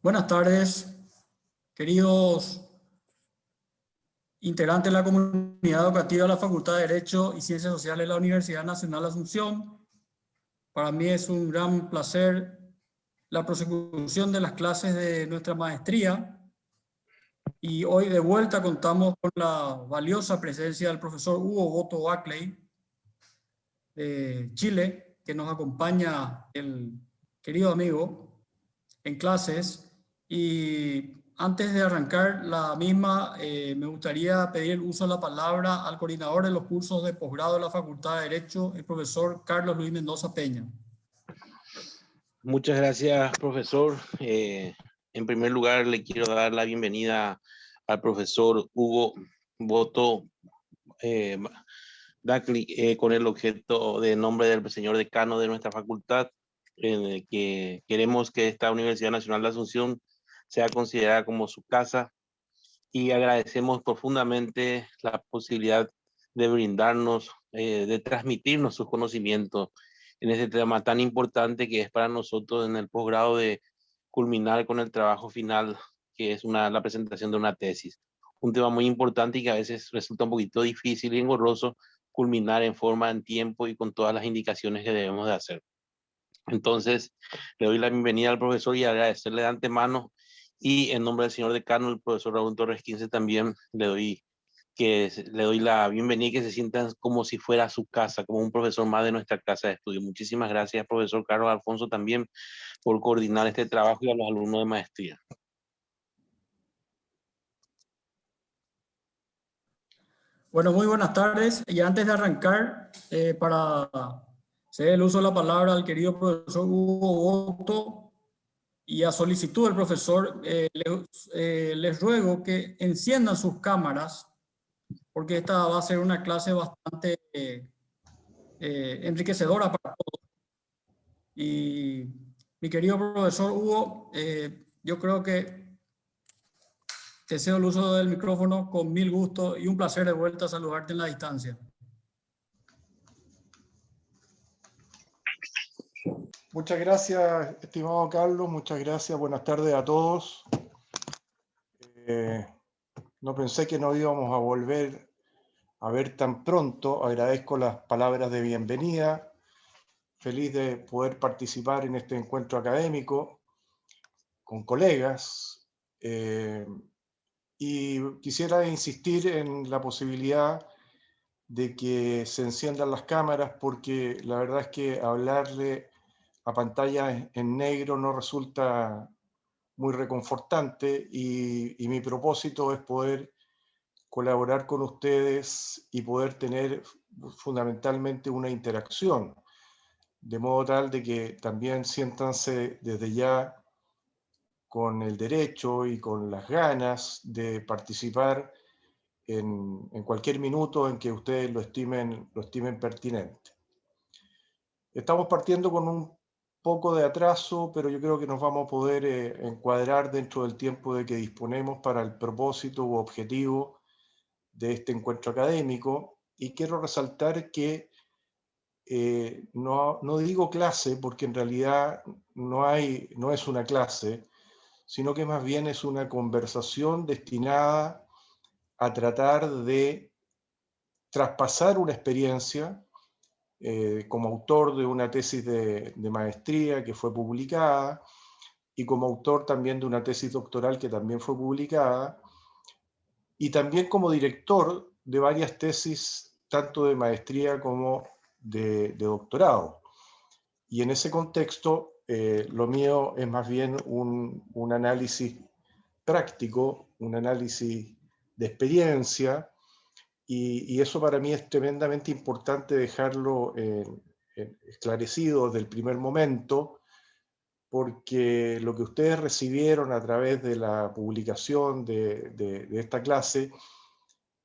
Buenas tardes, queridos integrantes de la comunidad educativa de la Facultad de Derecho y Ciencias Sociales de la Universidad Nacional de Asunción. Para mí es un gran placer la prosecución de las clases de nuestra maestría y hoy de vuelta contamos con la valiosa presencia del profesor Hugo Boto Wackley de Chile, que nos acompaña el querido amigo en clases. Y antes de arrancar la misma, me gustaría pedir el uso de la palabra al coordinador de los cursos de posgrado de la Facultad de Derecho, el profesor Carlos Luis Mendoza Peña. Muchas gracias, profesor. En primer lugar, le quiero dar la bienvenida al profesor Hugo Boto Wackley, con el objeto de nombre del señor decano de nuestra facultad, en el que queremos que esta Universidad Nacional de Asunción sea considerada como su casa, y agradecemos profundamente la posibilidad de brindarnos, de transmitirnos sus conocimientos en este tema tan importante que es para nosotros en el posgrado, de culminar con el trabajo final, que es la presentación de una tesis. Un tema muy importante y que a veces resulta un poquito difícil y engorroso culminar en forma, en tiempo y con todas las indicaciones que debemos de hacer. Entonces, le doy la bienvenida al profesor y agradecerle de antemano, y en nombre del señor decano, el profesor Raúl Torres Quince, también le doy la bienvenida y que se sientan como si fuera su casa, como un profesor más de nuestra casa de estudio. Muchísimas gracias, profesor Carlos Alfonso, también por coordinar este trabajo, y a los alumnos de maestría. Bueno, muy buenas tardes. Y antes de arrancar, para ceder el uso de la palabra al querido profesor Hugo Boto y a solicitud del profesor, les ruego que enciendan sus cámaras, porque esta va a ser una clase bastante enriquecedora para todos. Y mi querido profesor Hugo, yo creo que te cedo el uso del micrófono con mil gusto y un placer de vuelta saludarte en la distancia. Muchas gracias, estimado Carlos, muchas gracias, buenas tardes a todos. No pensé que nos íbamos a volver a ver tan pronto. Agradezco las palabras de bienvenida, feliz de poder participar en este encuentro académico con colegas, y quisiera insistir en la posibilidad de que se enciendan las cámaras, porque la verdad es que hablarle a pantalla en negro no resulta muy reconfortante, y mi propósito es poder colaborar con ustedes y poder tener fundamentalmente una interacción, de modo tal de que también siéntanse desde ya con el derecho y con las ganas de participar en cualquier minuto en que ustedes lo estimen pertinente. Estamos partiendo con un poco de atraso, pero yo creo que nos vamos a poder encuadrar dentro del tiempo de que disponemos para el propósito u objetivo de este encuentro académico. Y quiero resaltar que no digo clase, porque en realidad no es una clase, sino que más bien es una conversación destinada a tratar de traspasar una experiencia, como autor de una tesis de maestría que fue publicada, y como autor también de una tesis doctoral que también fue publicada, y también como director de varias tesis, tanto de maestría como de doctorado. Y en ese contexto, lo mío es más bien un análisis práctico, un análisis de experiencia, y eso para mí es tremendamente importante dejarlo esclarecido desde el primer momento, porque lo que ustedes recibieron a través de la publicación de esta clase,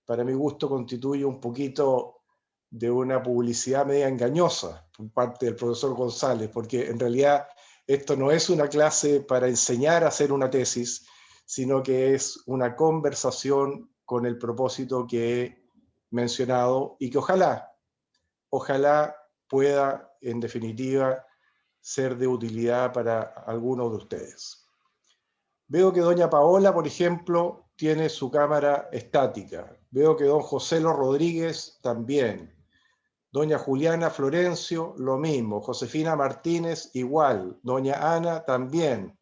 para mi gusto constituye un poquito de una publicidad media engañosa por parte del profesor González, porque en realidad esto no es una clase para enseñar a hacer una tesis, sino que es una conversación con el propósito que he mencionado, y que ojalá pueda, en definitiva, ser de utilidad para algunos de ustedes. Veo que doña Paola, por ejemplo, tiene su cámara estática. Veo que don José Rodríguez también. Doña Juliana Florencio, lo mismo. Josefina Martínez, igual. Doña Ana, también.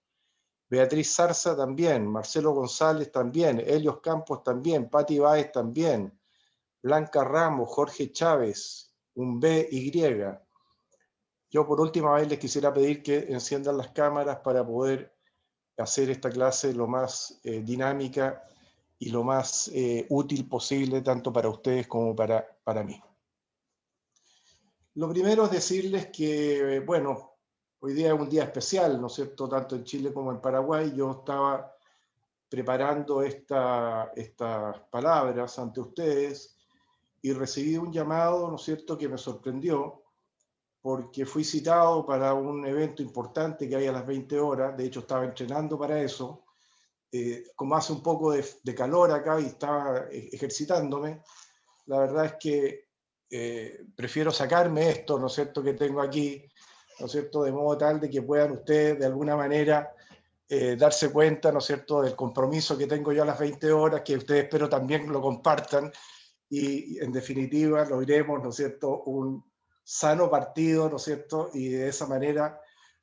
Beatriz Zarza, también. Marcelo González, también. Helios Campos, también. Pati Báez, también. Blanca Ramos, Jorge Chávez, un BY. Yo por última vez les quisiera pedir que enciendan las cámaras para poder hacer esta clase lo más dinámica y lo más útil posible, tanto para ustedes como para mí. Lo primero es decirles que, bueno, hoy día es un día especial, ¿no es cierto?, tanto en Chile como en Paraguay. Yo estaba preparando estas palabras ante ustedes y recibí un llamado, ¿no es cierto?, que me sorprendió, porque fui citado para un evento importante que hay a las 20 horas, de hecho estaba entrenando para eso, como hace un poco de calor acá y estaba ejercitándome, la verdad es que prefiero sacarme esto, ¿no es cierto?, que tengo aquí, ¿no es cierto?, de modo tal de que puedan ustedes de alguna manera darse cuenta, ¿no es cierto?, del compromiso que tengo yo a las 20 horas, que ustedes espero también lo compartan y en definitiva logremos, ¿no es cierto?, un sano partido, ¿no es cierto?, y de esa manera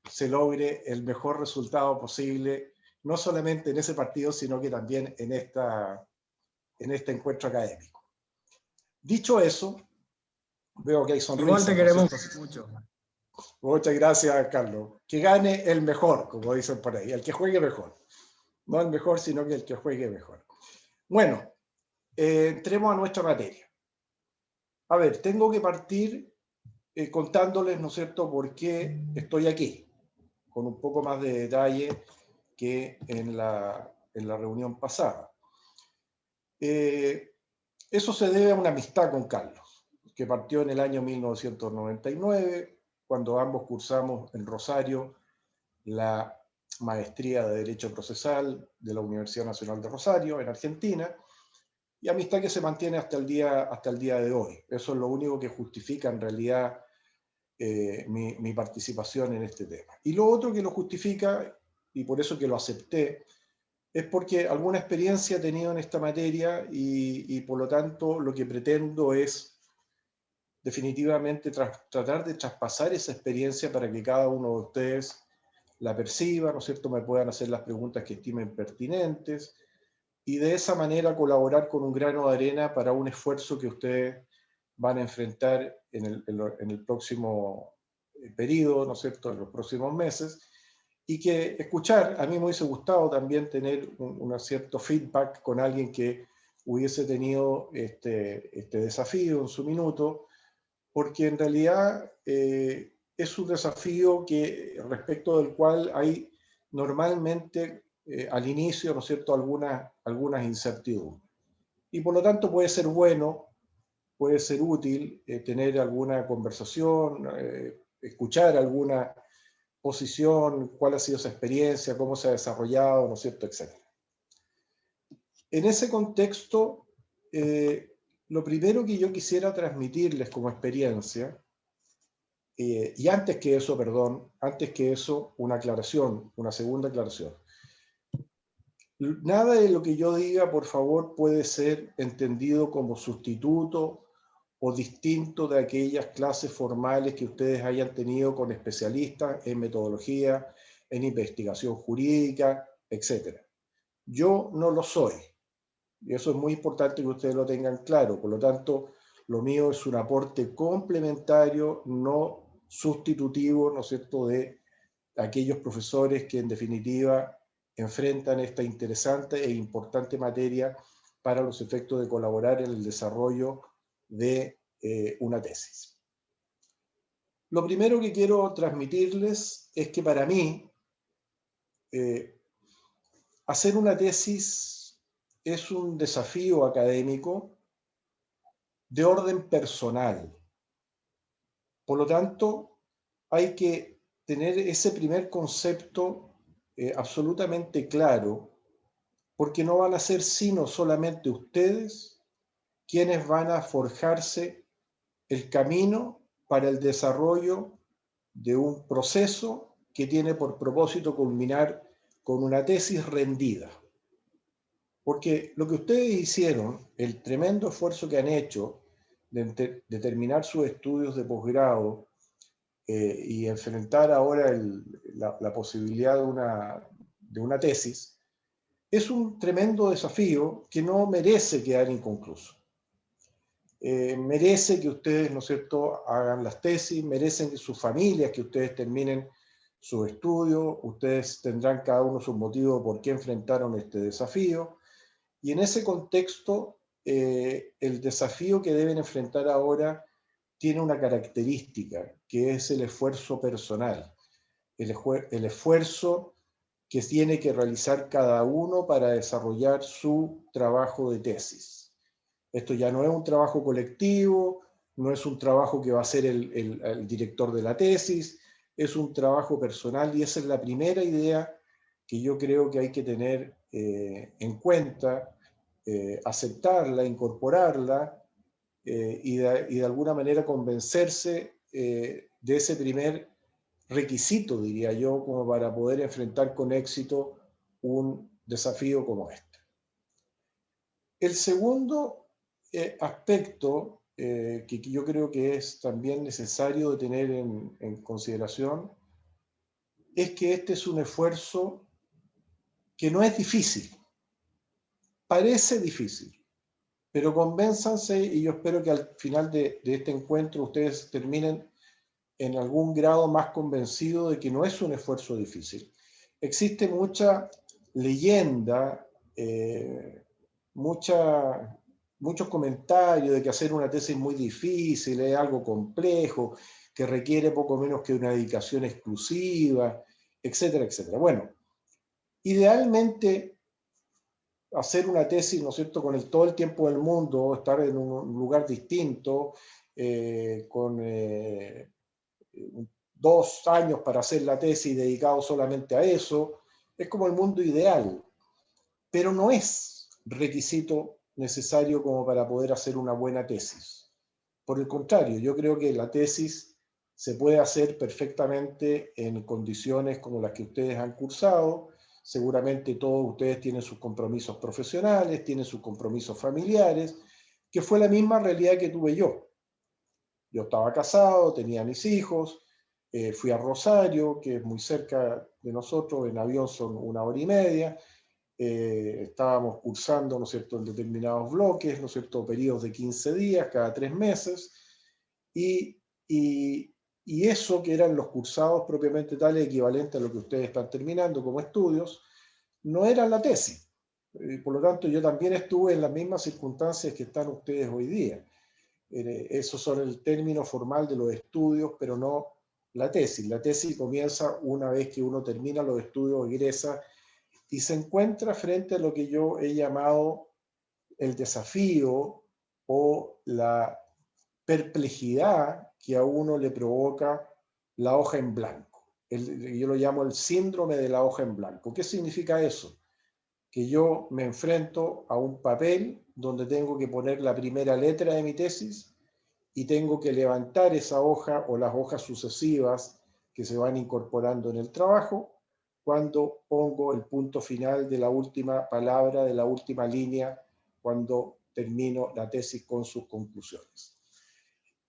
se logre el mejor resultado posible, no solamente en ese partido, sino que también en este encuentro académico. Dicho eso, veo que hay sonrisas. Igual te queremos mucho. Muchas gracias, Carlos. Que gane el mejor, como dicen por ahí, el que juegue mejor. No el mejor, sino que el que juegue mejor. Bueno, entremos a nuestra materia. A ver, tengo que partir contándoles, ¿no es cierto?, por qué estoy aquí, con un poco más de detalle que en la reunión pasada. Eso se debe a una amistad con Carlos, que partió en el año 1999, cuando ambos cursamos en Rosario la maestría de Derecho Procesal de la Universidad Nacional de Rosario, en Argentina, y amistad que se mantiene hasta el día de hoy. Eso es lo único que justifica en realidad mi participación en este tema. Y lo otro que lo justifica, y por eso que lo acepté, es porque alguna experiencia he tenido en esta materia y por lo tanto lo que pretendo es definitivamente tratar de traspasar esa experiencia para que cada uno de ustedes la perciba, ¿no es cierto?, me puedan hacer las preguntas que estimen pertinentes y de esa manera colaborar con un grano de arena para un esfuerzo que ustedes van a enfrentar en el próximo periodo, ¿no es cierto?, en los próximos meses, y que escuchar, a mí me hubiese gustado también tener un cierto feedback con alguien que hubiese tenido este desafío en su minuto, porque en realidad es un desafío respecto del cual hay normalmente al inicio, ¿no es cierto?, algunas incertidumbres. Y por lo tanto puede ser bueno, puede ser útil tener alguna conversación, escuchar alguna posición, cuál ha sido esa experiencia, cómo se ha desarrollado, ¿no es cierto?, etcétera. En ese contexto, lo primero que yo quisiera transmitirles como experiencia, y antes que eso, una aclaración, una segunda aclaración. Nada de lo que yo diga, por favor, puede ser entendido como sustituto o distinto de aquellas clases formales que ustedes hayan tenido con especialistas en metodología, en investigación jurídica, etc. Yo no lo soy, y eso es muy importante que ustedes lo tengan claro. Por lo tanto, lo mío es un aporte complementario, no sustitutivo, ¿no es cierto?, de aquellos profesores que en definitiva enfrentan esta interesante e importante materia para los efectos de colaborar en el desarrollo de una tesis. Lo primero que quiero transmitirles es que para mí hacer una tesis es un desafío académico de orden personal. Por lo tanto, hay que tener ese primer concepto absolutamente claro, porque no van a ser sino solamente ustedes quienes van a forjarse el camino para el desarrollo de un proceso que tiene por propósito culminar con una tesis rendida. Porque lo que ustedes hicieron, el tremendo esfuerzo que han hecho de terminar sus estudios de posgrado y enfrentar ahora la posibilidad de una tesis, es un tremendo desafío que no merece quedar inconcluso. Merece que ustedes, ¿no es cierto?, hagan las tesis, merecen que sus familias, que ustedes terminen sus estudios, ustedes tendrán cada uno sus motivos por qué enfrentaron este desafío, y en ese contexto, el desafío que deben enfrentar ahora tiene una característica, que es el esfuerzo personal, el esfuerzo que tiene que realizar cada uno para desarrollar su trabajo de tesis. Esto ya no es un trabajo colectivo, no es un trabajo que va a hacer el director de la tesis, es un trabajo personal, y esa es la primera idea que yo creo que hay que tener en cuenta, aceptarla, incorporarla, y de alguna manera convencerse de ese primer requisito, diría yo, como para poder enfrentar con éxito un desafío como este. El segundo aspecto que yo creo que es también necesario de tener en consideración es que este es un esfuerzo que no es difícil. Parece difícil, pero convénzanse, y yo espero que al final de este encuentro ustedes terminen en algún grado más convencidos de que no es un esfuerzo difícil. Existe mucha leyenda, muchos comentarios de que hacer una tesis es muy difícil, es algo complejo, que requiere poco menos que una dedicación exclusiva, etcétera, etcétera. Bueno, idealmente hacer una tesis, ¿no es cierto?, con todo el tiempo del mundo, estar en un lugar distinto, con 2 años para hacer la tesis dedicado solamente a eso, es como el mundo ideal, pero no es requisito necesario como para poder hacer una buena tesis. Por el contrario, yo creo que la tesis se puede hacer perfectamente en condiciones como las que ustedes han cursado. Seguramente todos ustedes tienen sus compromisos profesionales, tienen sus compromisos familiares, que fue la misma realidad que tuve yo. Yo estaba casado, tenía mis hijos, fui a Rosario, que es muy cerca de nosotros, en avión son 1 hora y media, estábamos cursando, ¿no es cierto?, en determinados bloques, ¿no es cierto?, periodos de 15 días, cada 3 meses, y eso que eran los cursados propiamente tales, equivalente a lo que ustedes están terminando como estudios, no eran la tesis. Por lo tanto, yo también estuve en las mismas circunstancias que están ustedes hoy día. Esos son el término formal de los estudios, pero no la tesis. La tesis comienza una vez que uno termina los estudios, egresa, y se encuentra frente a lo que yo he llamado el desafío o la perplejidad que a uno le provoca la hoja en blanco. Yo lo llamo el síndrome de la hoja en blanco. ¿Qué significa eso? Que yo me enfrento a un papel donde tengo que poner la primera letra de mi tesis y tengo que levantar esa hoja o las hojas sucesivas que se van incorporando en el trabajo cuando pongo el punto final de la última palabra, de la última línea, cuando termino la tesis con sus conclusiones.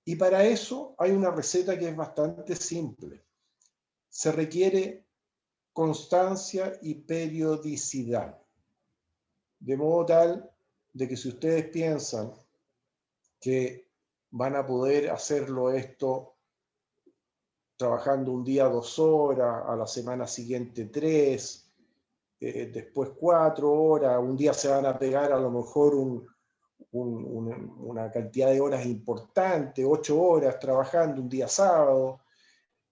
Y para eso hay una receta que es bastante simple. Se requiere constancia y periodicidad. De modo tal de que si ustedes piensan que van a poder hacerlo esto trabajando un día 2 horas, a la semana siguiente 3, después 4 horas, un día se van a pegar a lo mejor una cantidad de horas importante, 8 horas trabajando un día sábado.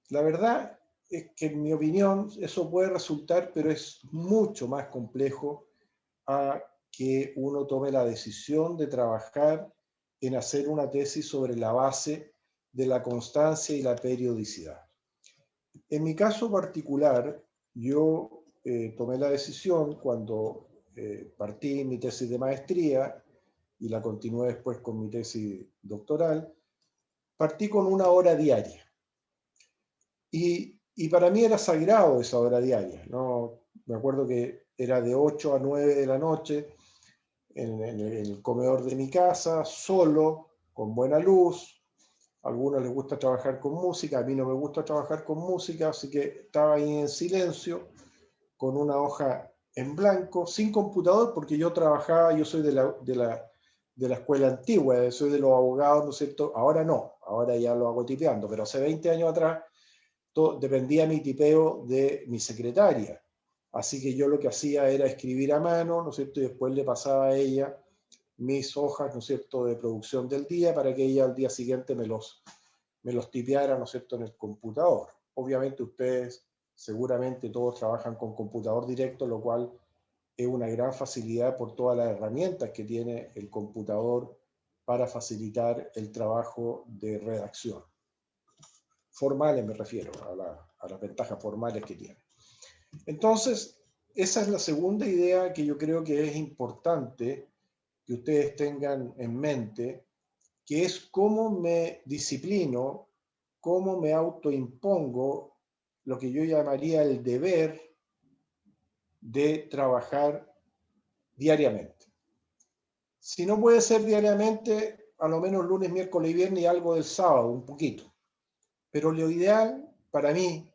La verdad es que en mi opinión eso puede resultar, pero es mucho más complejo a que uno tome la decisión de trabajar en hacer una tesis sobre la base de la constancia y la periodicidad. En mi caso particular, yo tomé la decisión cuando partí mi tesis de maestría y la continué después con mi tesis doctoral, partí con 1 hora diaria. Y para mí era sagrado esa hora diaria, ¿no? Me acuerdo que era de 8 a 9 de la noche en el comedor de mi casa, solo, con buena luz. A algunos les gusta trabajar con música, a mí no me gusta trabajar con música, así que estaba ahí en silencio, con una hoja en blanco, sin computador, porque yo trabajaba, yo soy de la escuela antigua, soy de los abogados, ¿no es cierto? Ahora no, ahora ya lo hago tipeando, pero hace 20 años atrás dependía mi tipeo de mi secretaria. Así que yo lo que hacía era escribir a mano, ¿no es cierto? Y después le pasaba a ella mis hojas, ¿no es cierto?, de producción del día para que ella al día siguiente me los tipeara, ¿no es cierto?, en el computador. Obviamente ustedes seguramente todos trabajan con computador directo, lo cual es una gran facilidad por todas las herramientas que tiene el computador para facilitar el trabajo de redacción. Formales me refiero, a las ventajas formales que tiene. Entonces, esa es la segunda idea que yo creo que es importante que ustedes tengan en mente, que es cómo me disciplino, cómo me autoimpongo lo que yo llamaría el deber de trabajar diariamente. Si no puede ser diariamente, a lo menos lunes, miércoles y viernes y algo del sábado, un poquito. Pero lo ideal para mí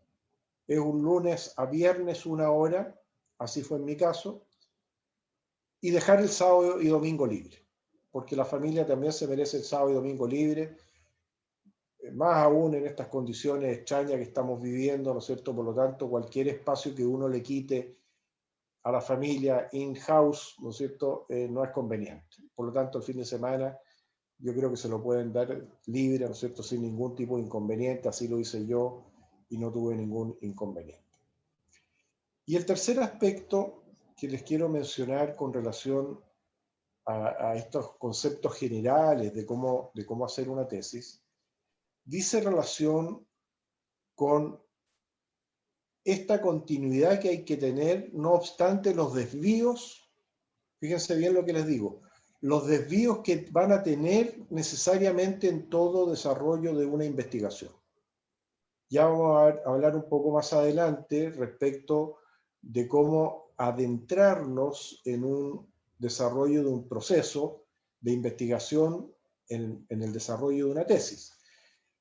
es un lunes a viernes 1 hora, así fue en mi caso, y dejar el sábado y domingo libre, porque la familia también se merece el sábado y domingo libre, más aún en estas condiciones extrañas que estamos viviendo, ¿no es cierto? Por lo tanto, cualquier espacio que uno le quite a la familia in-house, ¿no es cierto?, no es conveniente. Por lo tanto, el fin de semana yo creo que se lo pueden dar libre, ¿no es cierto?, sin ningún tipo de inconveniente, así lo hice yo y no tuve ningún inconveniente. Y el tercer aspecto que les quiero mencionar con relación a estos conceptos generales de cómo hacer una tesis, dice relación con esta continuidad que hay que tener, no obstante los desvíos, fíjense bien lo que les digo, los desvíos que van a tener necesariamente en todo desarrollo de una investigación. Ya vamos a hablar un poco más adelante respecto de cómo adentrarnos en un desarrollo de un proceso de investigación en el desarrollo de una tesis.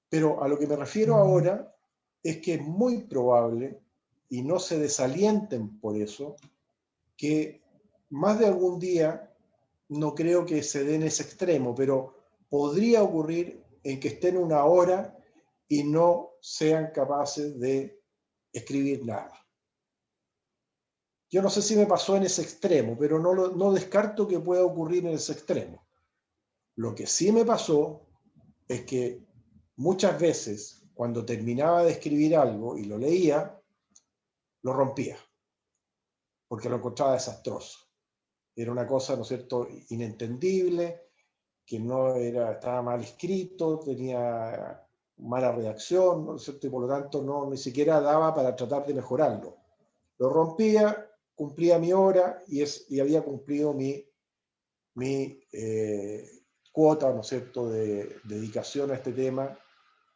Pero a lo que me refiero ahora es que es muy probable, y no se desalienten por eso, que más de algún día, no creo que se dé en ese extremo, pero podría ocurrir en que estén 1 hora y no sean capaces de escribir nada. Yo no sé si me pasó en ese extremo, pero no descarto que pueda ocurrir en ese extremo. Lo que sí me pasó es que muchas veces, cuando terminaba de escribir algo y lo leía, lo rompía, porque lo encontraba desastroso. Era una cosa, ¿no es cierto?, inentendible, que estaba mal escrito, tenía mala redacción, ¿no es cierto?, y por lo tanto ni siquiera daba para tratar de mejorarlo. Lo rompía, cumplía mi hora y había cumplido mi cuota, ¿no es cierto?, de dedicación a este tema,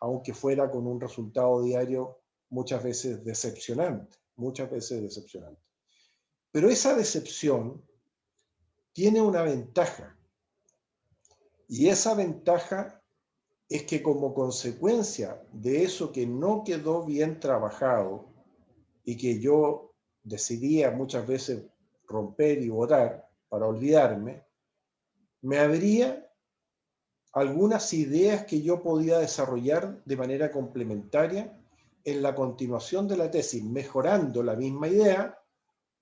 aunque fuera con un resultado diario muchas veces decepcionante, Pero esa decepción tiene una ventaja, y esa ventaja es que como consecuencia de eso que no quedó bien trabajado y que yo decidía muchas veces romper y botar para olvidarme, me abría algunas ideas que yo podía desarrollar de manera complementaria en la continuación de la tesis, mejorando la misma idea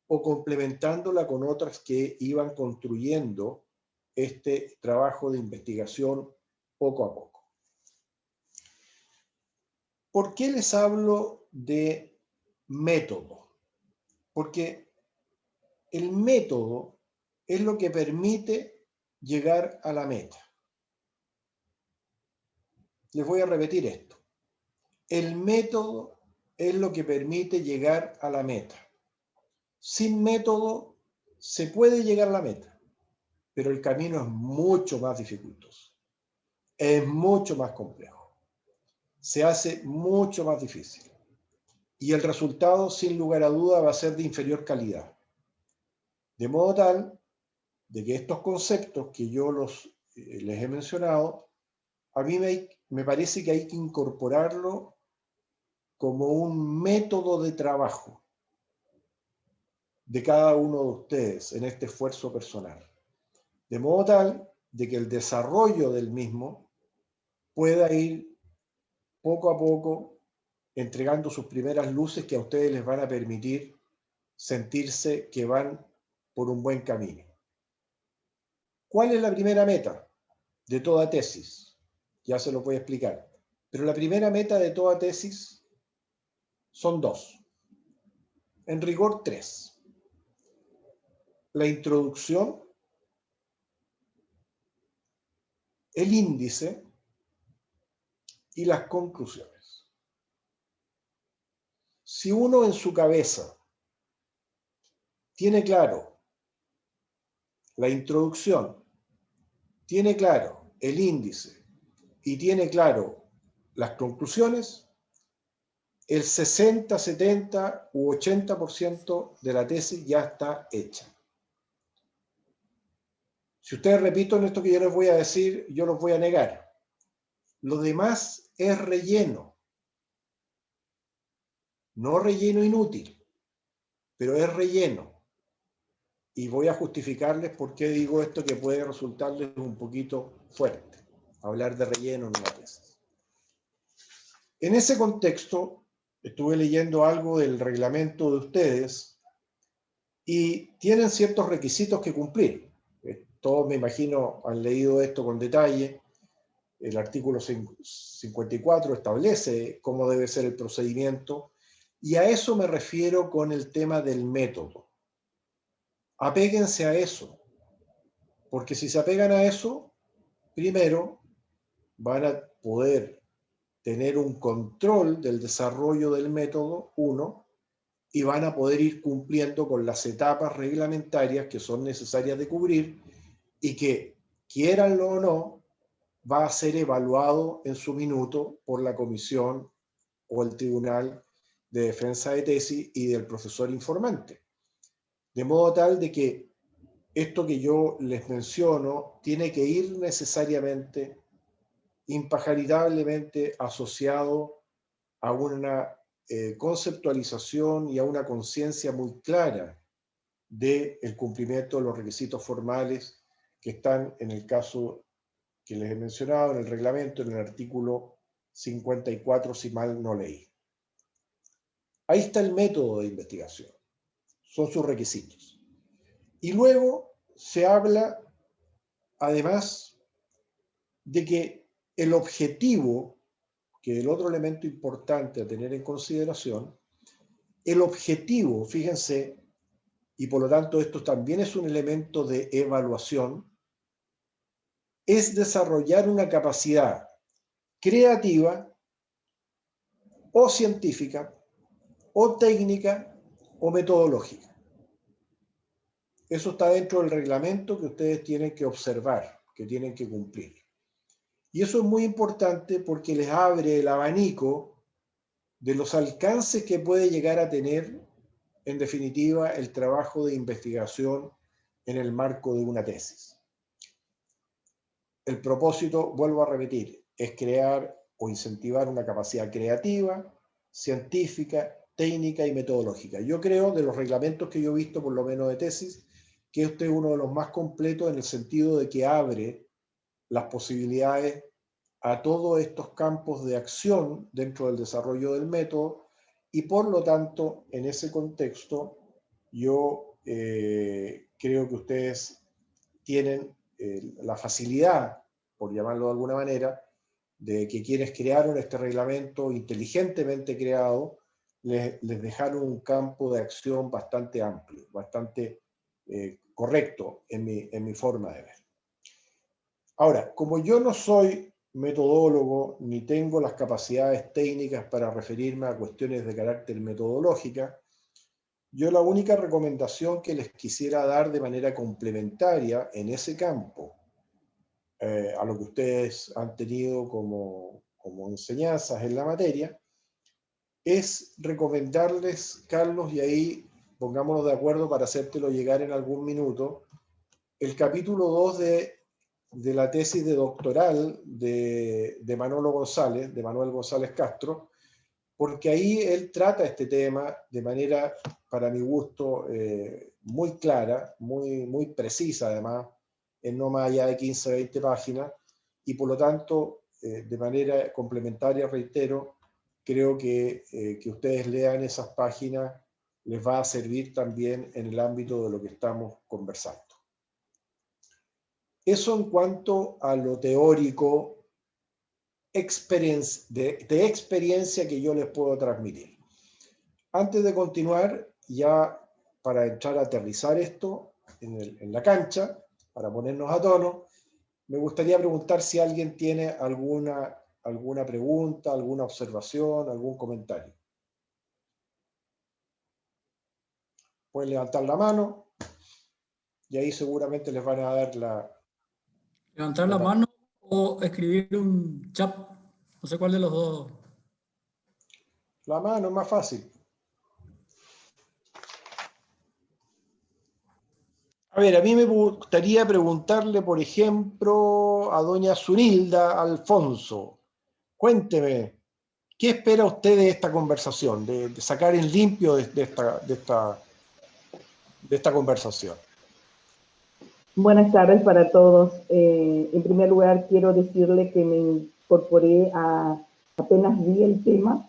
o complementándola con otras que iban construyendo este trabajo de investigación poco a poco. ¿Por qué les hablo de método? Porque el método es lo que permite llegar a la meta. Les voy a repetir esto. El método es lo que permite llegar a la meta. Sin método se puede llegar a la meta, pero el camino es mucho más dificultoso. Es mucho más complejo. Se hace mucho más difícil. y el resultado, sin lugar a duda, va a ser de inferior calidad. De modo tal de que estos conceptos que yo les he mencionado, a mí me parece que hay que incorporarlo como un método de trabajo de cada uno de ustedes en este esfuerzo personal. De modo tal de que el desarrollo del mismo pueda ir poco a poco entregando sus primeras luces que a ustedes les van a permitir sentirse que van por un buen camino. ¿Cuál es la primera meta de toda tesis? Ya se lo voy a explicar. Pero la primera meta de toda tesis son dos. En rigor, tres. La introducción, el índice y las conclusiones. Si uno en su cabeza tiene claro la introducción, tiene claro el índice y tiene claro las conclusiones, el 60, 70 u 80% de la tesis ya está hecha. Si ustedes repiten esto que yo les voy a decir, yo los voy a negar. Lo demás es relleno. No relleno inútil, pero es relleno. Y voy a justificarles por qué digo esto que puede resultarles un poquito fuerte, hablar de relleno en una tesis. En ese contexto, estuve leyendo algo del reglamento de ustedes y tienen ciertos requisitos que cumplir. Todos, me imagino, han leído esto con detalle. El artículo 54 establece cómo debe ser el procedimiento y a eso me refiero con el tema del método. Apéguense a eso, porque si se apegan a eso, primero van a poder tener un control del desarrollo del método, uno, y van a poder ir cumpliendo con las etapas reglamentarias que son necesarias de cubrir y que, quiéranlo o no, va a ser evaluado en su minuto por la comisión o el tribunal de defensa de tesis y del profesor informante. De modo tal de que esto que yo les menciono tiene que ir necesariamente, impajarizablemente asociado a una conceptualización y a una conciencia muy clara del cumplimiento de los requisitos formales que están en el caso que les he mencionado, en el reglamento, en el artículo 54, si mal no leí. Ahí está el método de investigación, son sus requisitos. Y luego se habla, además, de que el objetivo, que es el otro elemento importante a tener en consideración, el objetivo, fíjense, y por lo tanto esto también es un elemento de evaluación, es desarrollar una capacidad creativa o científica o técnica o metodológica. Eso está dentro del reglamento que ustedes tienen que observar, que tienen que cumplir. Y eso es muy importante porque les abre el abanico de los alcances que puede llegar a tener, en definitiva, el trabajo de investigación en el marco de una tesis. El propósito, vuelvo a repetir, es crear o incentivar una capacidad creativa, científica, técnica y metodológica. Yo creo, de los reglamentos que yo he visto, por lo menos de tesis, que este es uno de los más completos en el sentido de que abre las posibilidades a todos estos campos de acción dentro del desarrollo del método y por lo tanto, en ese contexto, yo creo que ustedes tienen la facilidad, por llamarlo de alguna manera, de que quienes crearon este reglamento inteligentemente creado, les dejaron un campo de acción bastante amplio, bastante correcto en mi forma de ver. Ahora, como yo no soy metodólogo ni tengo las capacidades técnicas para referirme a cuestiones de carácter metodológica, yo la única recomendación que les quisiera dar de manera complementaria en ese campo, a lo que ustedes han tenido como enseñanzas en la materia, es recomendarles, Carlos, y ahí pongámonos de acuerdo para hacértelo llegar en algún minuto, el capítulo 2 de la tesis de doctoral de Manolo González, de Manuel González Castro, porque ahí él trata este tema de manera, para mi gusto, muy clara, muy precisa además, en no más allá de 15, 20 páginas, y por lo tanto, de manera complementaria, reitero, creo que ustedes lean esas páginas les va a servir también en el ámbito de lo que estamos conversando. Eso en cuanto a lo teórico, de experiencia que yo les puedo transmitir. Antes de continuar, ya para entrar a aterrizar esto en la cancha, para ponernos a tono, me gustaría preguntar si alguien tiene alguna pregunta, alguna observación, algún comentario. Pueden levantar la mano y ahí seguramente les van a dar la... Levantar la mano o escribir un chat. No sé cuál de los dos. La mano es más fácil. A ver, a mí me gustaría preguntarle, por ejemplo, a doña Zunilda Alfonso. Cuénteme, ¿qué espera usted de esta conversación, de sacar en limpio de esta conversación? Buenas tardes para todos. En primer lugar, quiero decirle que me incorporé apenas vi el tema,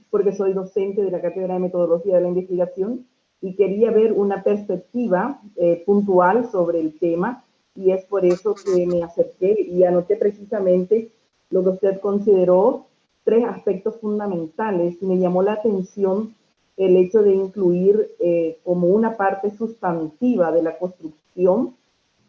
porque soy docente de la Cátedra de Metodología de la Investigación y quería ver una perspectiva puntual sobre el tema, y es por eso que me acerqué y anoté precisamente lo que usted consideró 3 aspectos fundamentales. Y me llamó la atención el hecho de incluir como una parte sustantiva de la construcción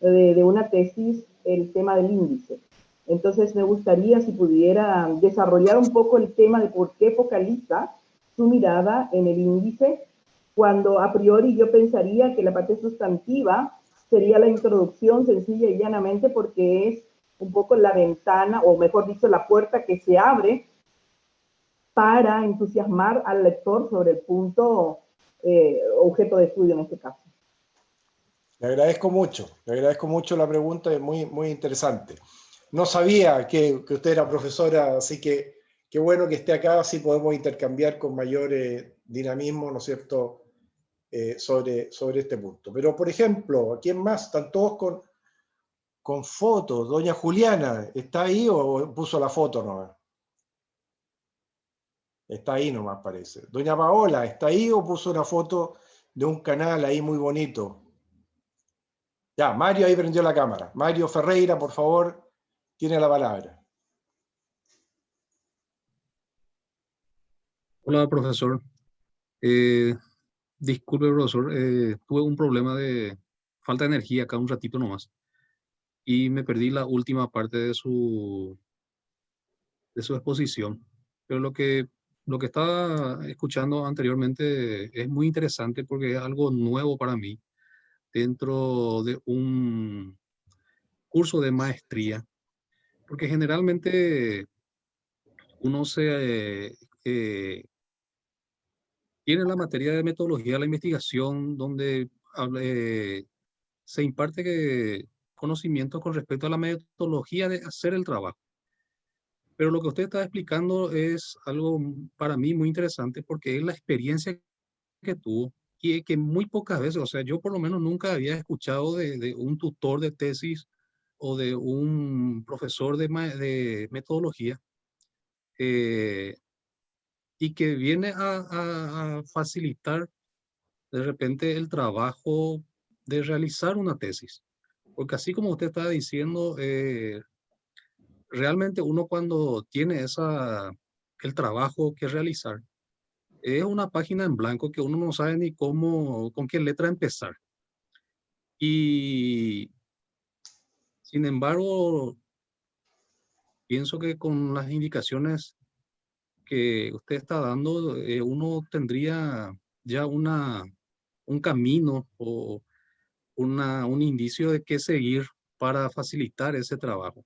de una tesis el tema del índice. Entonces me gustaría si pudiera desarrollar un poco el tema de por qué focaliza su mirada en el índice, cuando a priori yo pensaría que la parte sustantiva sería la introducción sencilla y llanamente porque es un poco la ventana, o mejor dicho, la puerta que se abre para entusiasmar al lector sobre el punto objeto de estudio en este caso. Le agradezco mucho la pregunta, es muy interesante. No sabía que usted era profesora, así que qué bueno que esté acá, así podemos intercambiar con mayor dinamismo, ¿no es cierto?, sobre este punto. Pero, por ejemplo, ¿quién más? Están todos con fotos. Doña Juliana, ¿está ahí o puso la foto nomás? Está ahí nomás, parece. Doña Paola, ¿está ahí o puso una foto de un canal ahí muy bonito? Ya, Mario ahí prendió la cámara. Mario Ferreira, por favor, tiene la palabra. Hola, profesor. Disculpe, profesor. Tuve un problema de falta de energía acá un ratito nomás. Y me perdí la última parte de su exposición. Pero lo que estaba escuchando anteriormente es muy interesante porque es algo nuevo para mí dentro de un curso de maestría. Porque generalmente uno tiene la materia de metodología de la investigación donde se imparte conocimiento con respecto a la metodología de hacer el trabajo. Pero lo que usted está explicando es algo para mí muy interesante porque es la experiencia que tuvo y que muy pocas veces, o sea, yo por lo menos nunca había escuchado de un tutor de tesis o de un profesor de metodología eh, y que viene a facilitar de repente el trabajo de realizar una tesis. Porque así como usted estaba diciendo, realmente uno cuando tiene el trabajo que realizar, es una página en blanco que uno no sabe ni cómo, con qué letra empezar. Y sin embargo, pienso que con las indicaciones que usted está dando, uno tendría ya un camino o un indicio de qué seguir para facilitar ese trabajo.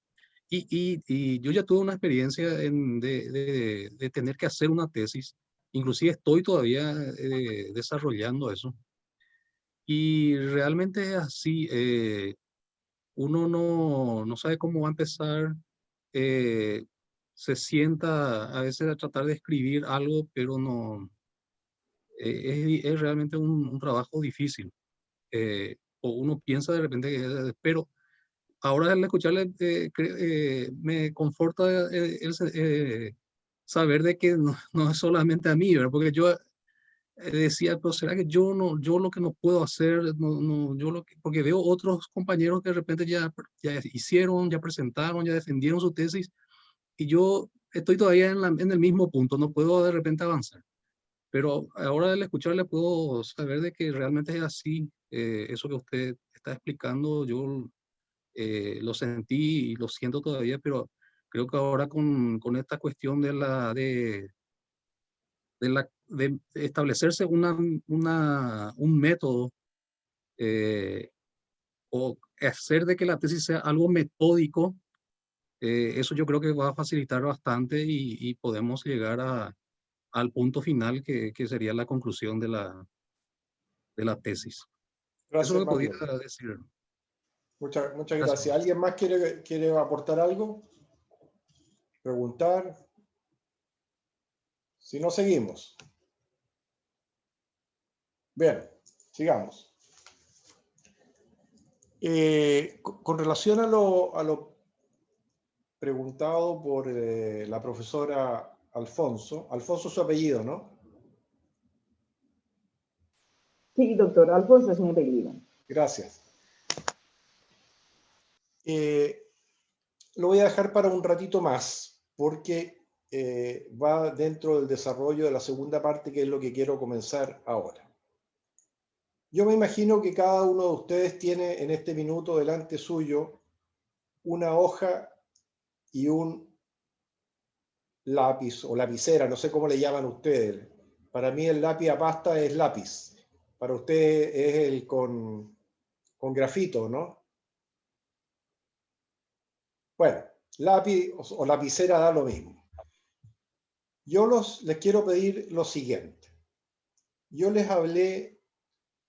Y yo ya tuve una experiencia de tener que hacer una tesis, inclusive estoy todavía desarrollando eso. Y realmente es así, uno no sabe cómo va a empezar, eh, se sienta a veces a tratar de escribir algo, pero no, es realmente un trabajo difícil. O uno piensa de repente pero ahora al escucharle me conforta saber de que no es solamente a mí, ¿verdad? Porque yo decía, pero será que yo lo que no puedo hacer, porque veo otros compañeros que de repente ya hicieron, ya presentaron, ya defendieron su tesis, y yo estoy todavía en el mismo punto, no puedo de repente avanzar. Pero ahora al escucharle puedo saber de que realmente es así. Eso que usted está explicando, yo lo sentí y lo siento todavía, pero creo que ahora con esta cuestión de establecerse un método, eh, o hacer de que la tesis sea algo metódico, eso yo creo que va a facilitar bastante y podemos llegar al punto final que sería la conclusión de la tesis. Eso Gracias, me podía Mario. decir. Muchas Gracias, gracias. ¿Alguien más quiere aportar algo? ¿Preguntar? Si no, seguimos. Bien, sigamos. Con relación a lo preguntado por la profesora Alfonso es su apellido, ¿no? Sí, doctor, Alfonso es mi apellido. Gracias. Lo voy a dejar para un ratito más, porque va dentro del desarrollo de la segunda parte, que es lo que quiero comenzar ahora. Yo me imagino que cada uno de ustedes tiene en este minuto delante suyo una hoja y un lápiz o lapicera, no sé cómo le llaman ustedes. Para mí el lápiz a pasta es lápiz. Para ustedes es el con grafito, ¿no? Bueno, lápiz o lapicera da lo mismo. Yo les quiero pedir lo siguiente. Yo les hablé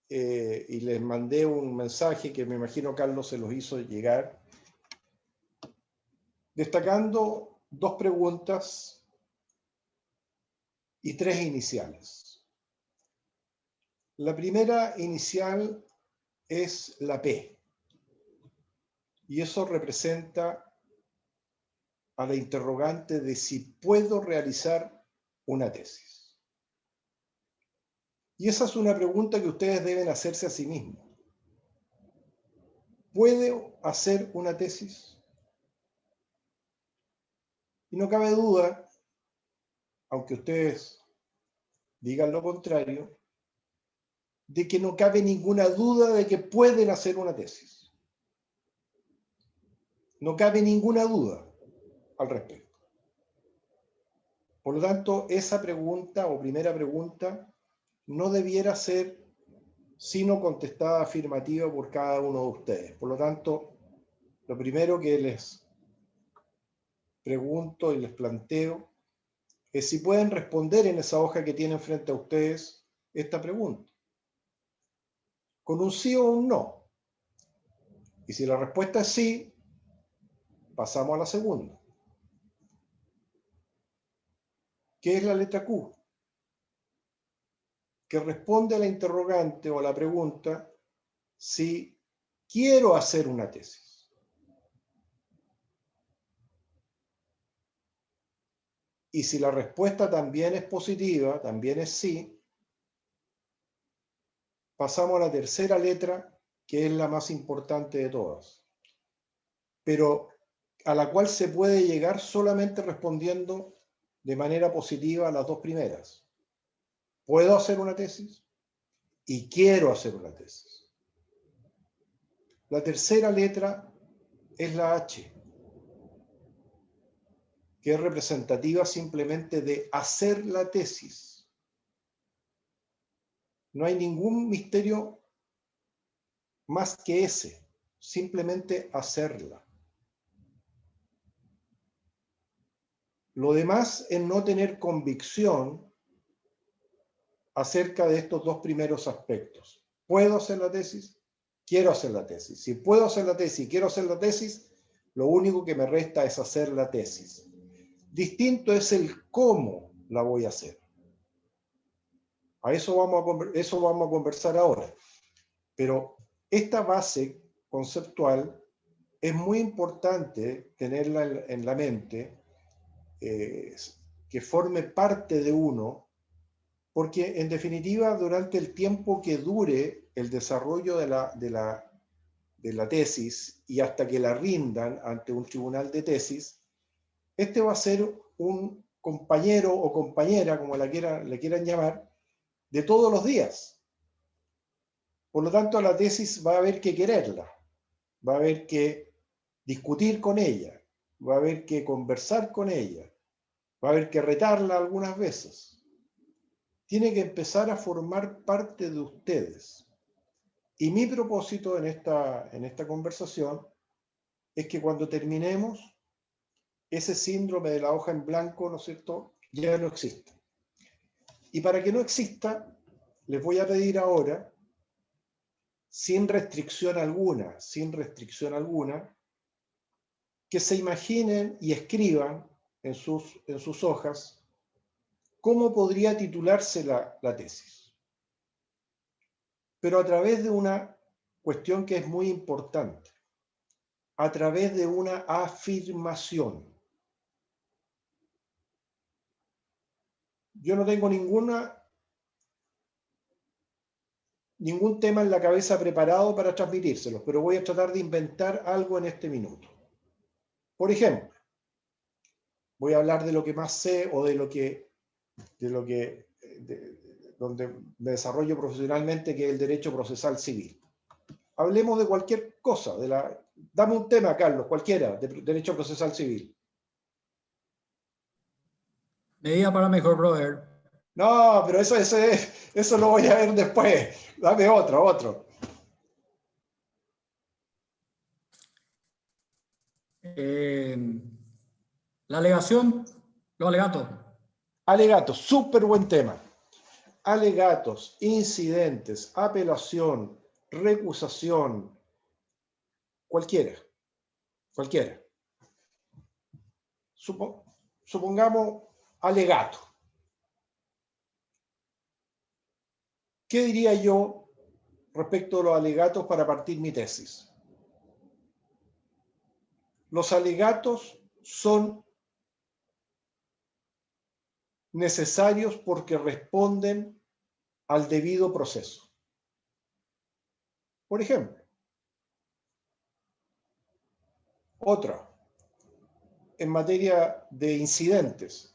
y les mandé un mensaje que me imagino Carlos se los hizo llegar, destacando 2 preguntas y 3 iniciales. La primera inicial es la P, y eso representa a la interrogante de si puedo realizar una tesis. Y esa es una pregunta que ustedes deben hacerse a sí mismos. ¿Puedo hacer una tesis? Y no cabe duda, aunque ustedes digan lo contrario, de que no cabe ninguna duda de que pueden hacer una tesis. No cabe ninguna duda al respecto. Por lo tanto, esa pregunta o primera pregunta no debiera ser sino contestada afirmativa por cada uno de ustedes. Por lo tanto, lo primero que les pregunto y les planteo es si pueden responder en esa hoja que tienen frente a ustedes esta pregunta, con un sí o un no. Y si la respuesta es sí, pasamos a la segunda, que es la letra Q, que responde a la interrogante o a la pregunta si quiero hacer una tesis. Y si la respuesta también es positiva, también es sí, pasamos a la tercera letra, que es la más importante de todas, pero a la cual se puede llegar solamente respondiendo de manera positiva a las 2 primeras. ¿Puedo hacer una tesis? Y quiero hacer una tesis. La tercera letra es la H, que es representativa simplemente de hacer la tesis. No hay ningún misterio más que ese, simplemente hacerla. Lo demás es no tener convicción acerca de estos dos primeros aspectos. ¿Puedo hacer la tesis? Quiero hacer la tesis. Si puedo hacer la tesis y quiero hacer la tesis, lo único que me resta es hacer la tesis. Distinto es el cómo la voy a hacer. A eso vamos a conversar ahora. Pero esta base conceptual es muy importante tenerla en la mente, que forme parte de uno, porque en definitiva durante el tiempo que dure el desarrollo de la tesis y hasta que la rindan ante un tribunal de tesis, este va a ser un compañero o compañera, como le quieran llamar, de todos los días. Por lo tanto, la tesis va a haber que quererla, va a haber que discutir con ella, va a haber que conversar con ella, va a haber que retarla algunas veces. Tiene que empezar a formar parte de ustedes. Y mi propósito en esta conversación es que cuando terminemos, ese síndrome de la hoja en blanco, ¿no es cierto?, ya no existe. Y para que no exista, les voy a pedir ahora, sin restricción alguna, que se imaginen y escriban en sus hojas cómo podría titularse la tesis. Pero a través de una cuestión que es muy importante, a través de una afirmación. Yo no tengo ningún tema en la cabeza preparado para transmitírselos, pero voy a tratar de inventar algo en este minuto. Por ejemplo, voy a hablar de lo que más sé o donde me desarrollo profesionalmente, que es el derecho procesal civil. Hablemos de cualquier cosa, dame un tema, Carlos, cualquiera, de derecho procesal civil. Medida para mejor proveer. No, pero eso lo voy a ver después. Dame otro. La alegación, los alegatos. Alegatos, súper buen tema. Alegatos, incidentes, apelación, recusación, cualquiera. Supongamos alegato. ¿Qué diría yo respecto a los alegatos para partir mi tesis? Los alegatos son necesarios porque responden al debido proceso. Por ejemplo, otra, en materia de incidentes.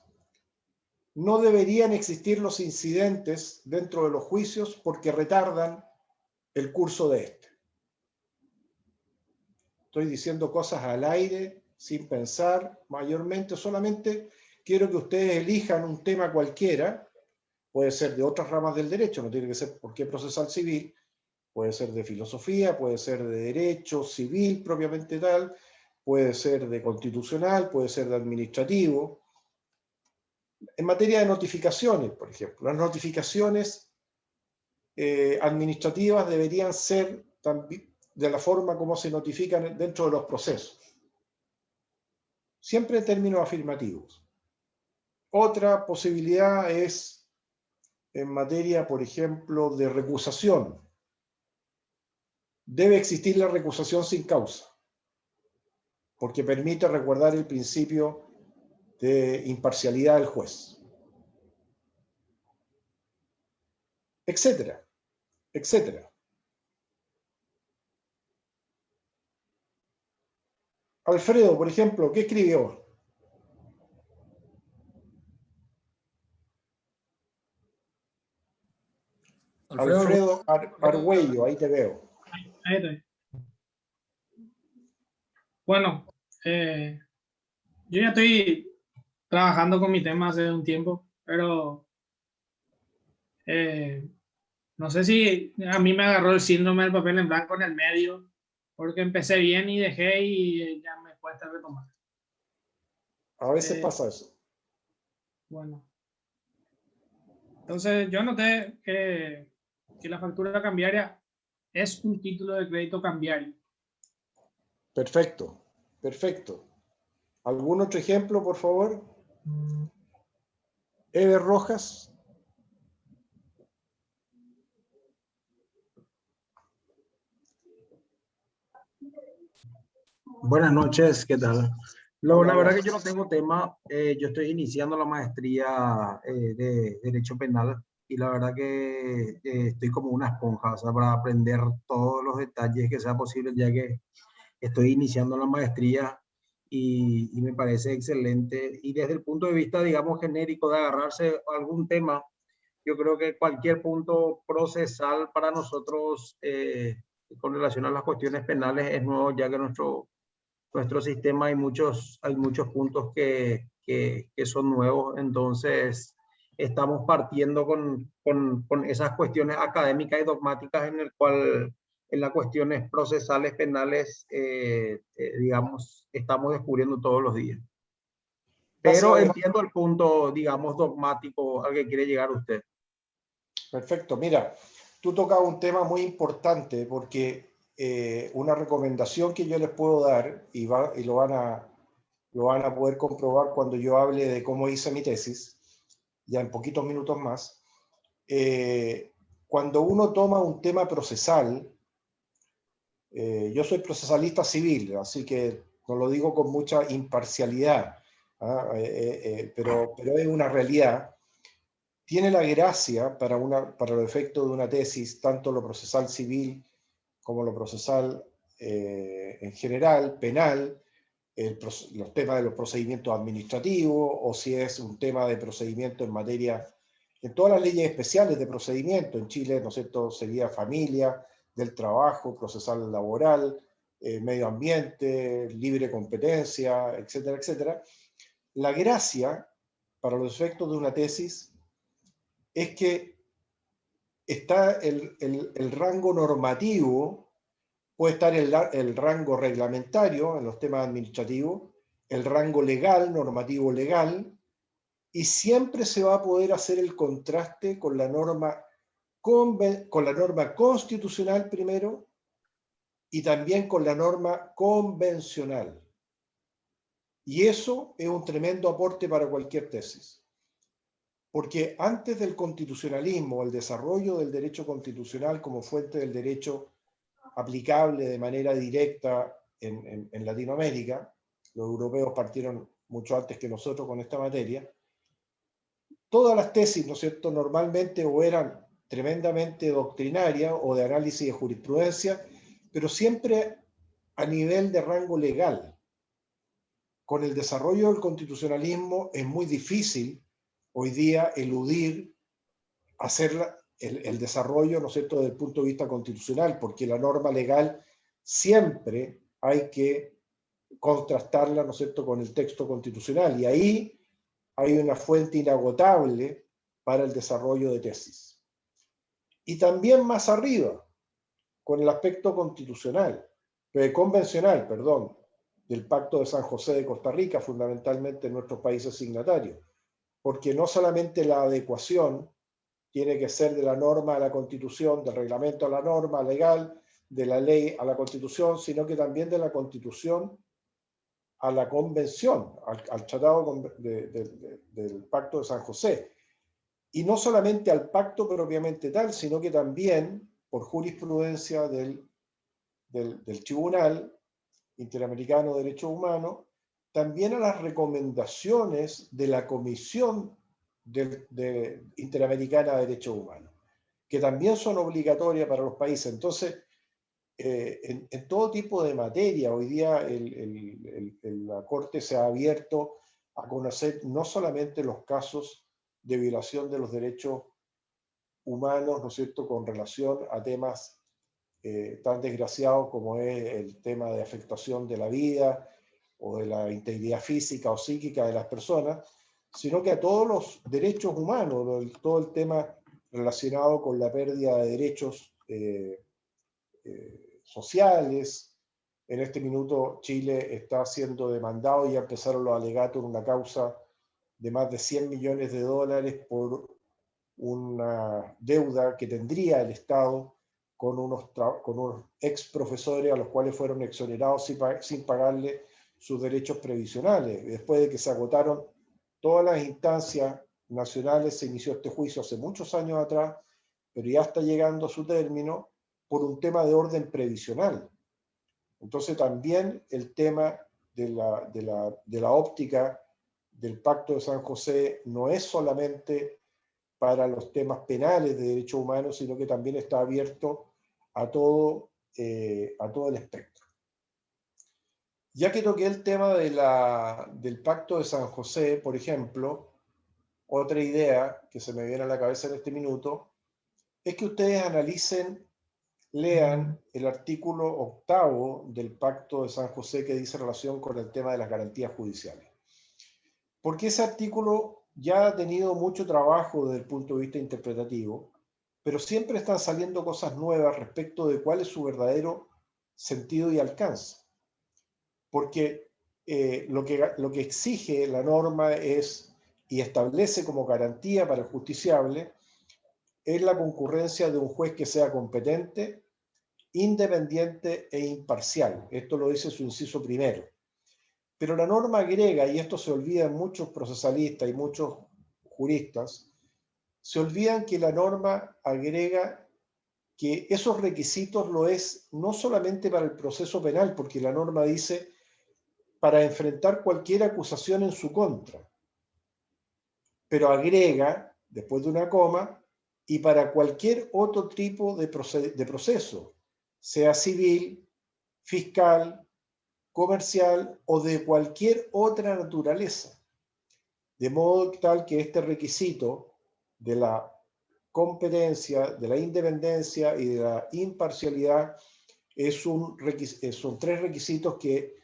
No deberían existir los incidentes dentro de los juicios porque retardan el curso de este. Estoy diciendo cosas al aire, sin pensar, mayormente, solamente quiero que ustedes elijan un tema cualquiera, puede ser de otras ramas del derecho, no tiene que ser por qué procesal civil, puede ser de filosofía, puede ser de derecho civil propiamente tal, puede ser de constitucional, puede ser de administrativo. En materia de notificaciones, por ejemplo, las notificaciones administrativas deberían ser también de la forma como se notifican dentro de los procesos. Siempre en términos afirmativos. Otra posibilidad es en materia, por ejemplo, de recusación. Debe existir la recusación sin causa, porque permite resguardar el principio de imparcialidad del juez. Etcétera, etcétera. Alfredo, por ejemplo, ¿qué escribió? Alfredo Argüello, ahí te veo. Ahí estoy. Bueno, yo ya estoy trabajando con mi tema hace un tiempo, pero no sé si a mí me agarró el síndrome del papel en blanco en el medio, porque empecé bien y dejé y ya me cuesta retomar. A veces pasa eso. Bueno. Entonces, yo noté que la factura cambiaria es un título de crédito cambiario. Perfecto, perfecto. ¿Algún otro ejemplo, por favor? Eber Rojas. Buenas noches, ¿qué tal? La Hola, verdad hola. que yo no tengo tema, yo estoy iniciando la maestría de Derecho Penal y la verdad que estoy como una esponja, o sea, para aprender todos los detalles que sea posible, ya que estoy iniciando la maestría y me parece excelente. Y desde el punto de vista, digamos, genérico de agarrarse a algún tema, yo creo que cualquier punto procesal para nosotros con relación a las cuestiones penales es nuevo, ya que nuestro sistema hay muchos puntos que son nuevos, entonces estamos partiendo con esas cuestiones académicas y dogmáticas en el cual en las cuestiones procesales penales, digamos, estamos descubriendo todos los días. Pero entiendo el punto, digamos, dogmático al que quiere llegar usted. Perfecto. Mira, tú tocas un tema muy importante porque una recomendación que yo les puedo dar, y lo van a poder comprobar cuando yo hable de cómo hice mi tesis, ya en poquitos minutos más, cuando uno toma un tema procesal, yo soy procesalista civil, así que no lo digo con mucha imparcialidad, pero es una realidad. Tiene la gracia para los efectos de una tesis, tanto lo procesal civil como lo procesal en general, penal, los temas de los procedimientos administrativos, o si es un tema de procedimiento en materia, en todas las leyes especiales de procedimiento, en Chile, ¿no es cierto?, sería familia, del trabajo, procesal laboral, medio ambiente, libre competencia, etcétera, etcétera. La gracia para los efectos de una tesis es que está el rango normativo, puede estar el rango reglamentario en los temas administrativos, el rango legal, normativo legal, y siempre se va a poder hacer el contraste con la norma constitucional primero y también con la norma convencional. Y eso es un tremendo aporte para cualquier tesis. Porque antes del constitucionalismo, el desarrollo del derecho constitucional como fuente del derecho aplicable de manera directa en Latinoamérica, los europeos partieron mucho antes que nosotros con esta materia, todas las tesis, ¿no es cierto?, normalmente o eran tremendamente doctrinarias o de análisis de jurisprudencia, pero siempre a nivel de rango legal. Con el desarrollo del constitucionalismo es muy difícil hoy día eludir hacer el desarrollo, ¿no es cierto?, desde el punto de vista constitucional, porque la norma legal siempre hay que contrastarla, ¿no es cierto?, con el texto constitucional, y ahí hay una fuente inagotable para el desarrollo de tesis. Y también más arriba, con el aspecto convencional, del Pacto de San José de Costa Rica, fundamentalmente en nuestros países signatarios, porque no solamente la adecuación tiene que ser de la norma a la Constitución, del reglamento a la norma legal, de la ley a la Constitución, sino que también de la Constitución a la Convención, al Tratado del Pacto de San José. Y no solamente al pacto propiamente tal, sino que también, por jurisprudencia del Tribunal Interamericano de Derechos Humanos, también a las recomendaciones de la Comisión Interamericana de Derechos Humanos, que también son obligatorias para los países. Entonces, en todo tipo de materia, hoy día la Corte se ha abierto a conocer no solamente los casos de violación de los derechos humanos, ¿no es cierto?, con relación a temas tan desgraciados como es el tema de afectación de la vida o de la integridad física o psíquica de las personas, sino que a todos los derechos humanos, todo el tema relacionado con la pérdida de derechos sociales. En este minuto Chile está siendo demandado y ya empezaron los alegatos en una causa de más de 100 millones de dólares por una deuda que tendría el Estado con unos ex profesores a los cuales fueron exonerados sin pagarle sus derechos previsionales. Después de que se agotaron todas las instancias nacionales, se inició este juicio hace muchos años atrás, pero ya está llegando a su término por un tema de orden previsional. Entonces también el tema de la óptica del Pacto de San José no es solamente para los temas penales de derechos humanos, sino que también está abierto a todo el espectro. Ya que toqué el tema del Pacto de San José, por ejemplo, otra idea que se me viene a la cabeza en este minuto es que ustedes analicen, lean el artículo 8º del Pacto de San José que dice relación con el tema de las garantías judiciales. Porque ese artículo ya ha tenido mucho trabajo desde el punto de vista interpretativo, pero siempre están saliendo cosas nuevas respecto de cuál es su verdadero sentido y alcance. Porque lo que exige la norma es, y establece como garantía para el justiciable, es la concurrencia de un juez que sea competente, independiente e imparcial. Esto lo dice su inciso primero. Pero la norma agrega, y esto se olvida en muchos procesalistas y muchos juristas, se olvidan que la norma agrega que esos requisitos lo es no solamente para el proceso penal, porque la norma dice para enfrentar cualquier acusación en su contra, pero agrega, después de una coma, y para cualquier otro tipo de proceso, sea civil, fiscal, comercial o de cualquier otra naturaleza. De modo tal que este requisito de la competencia, de la independencia y de la imparcialidad son 3 requisitos que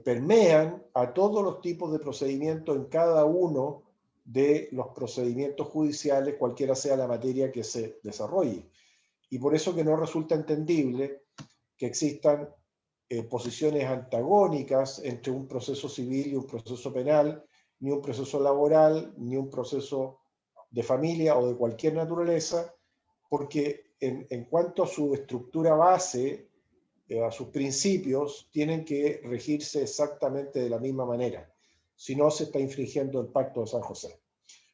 permean a todos los tipos de procedimientos en cada uno de los procedimientos judiciales, cualquiera sea la materia que se desarrolle. Y por eso que no resulta entendible que existan posiciones antagónicas entre un proceso civil y un proceso penal, ni un proceso laboral, ni un proceso de familia o de cualquier naturaleza, porque en cuanto a su estructura base, a sus principios, tienen que regirse exactamente de la misma manera. Si no, se está infringiendo el Pacto de San José.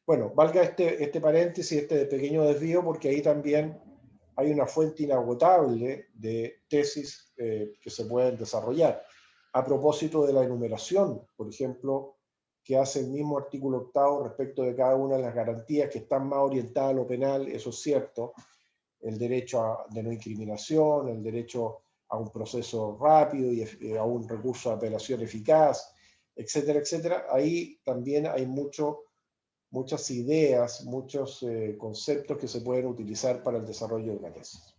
Bueno, valga este paréntesis, este pequeño desvío, porque ahí también hay una fuente inagotable de tesis que se pueden desarrollar. A propósito de la enumeración, por ejemplo, que hace el mismo artículo 8º respecto de cada una de las garantías que están más orientadas a lo penal, eso es cierto, el derecho de no incriminación, el derecho a un proceso rápido y a un recurso de apelación eficaz, etcétera, etcétera. Ahí también hay muchas ideas, muchos conceptos que se pueden utilizar para el desarrollo de una tesis.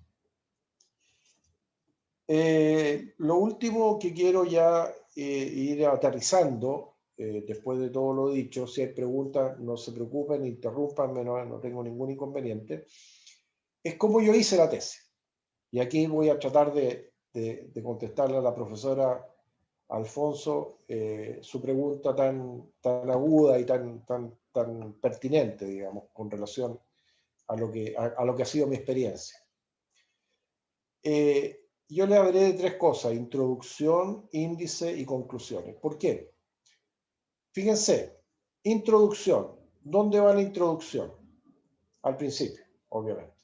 Lo último que quiero ya ir aterrizando, después de todo lo dicho, si hay preguntas, no se preocupen, interrúmpanme, no tengo ningún inconveniente, es cómo yo hice la tesis. Y aquí voy a tratar de contestarle a la profesora Alfonso su pregunta tan aguda y tan pertinente, digamos, con relación a lo que ha sido mi experiencia. Yo le hablaré de 3 cosas: introducción, índice y conclusiones. ¿Por qué? Fíjense, introducción. ¿Dónde va la introducción? Al principio, obviamente.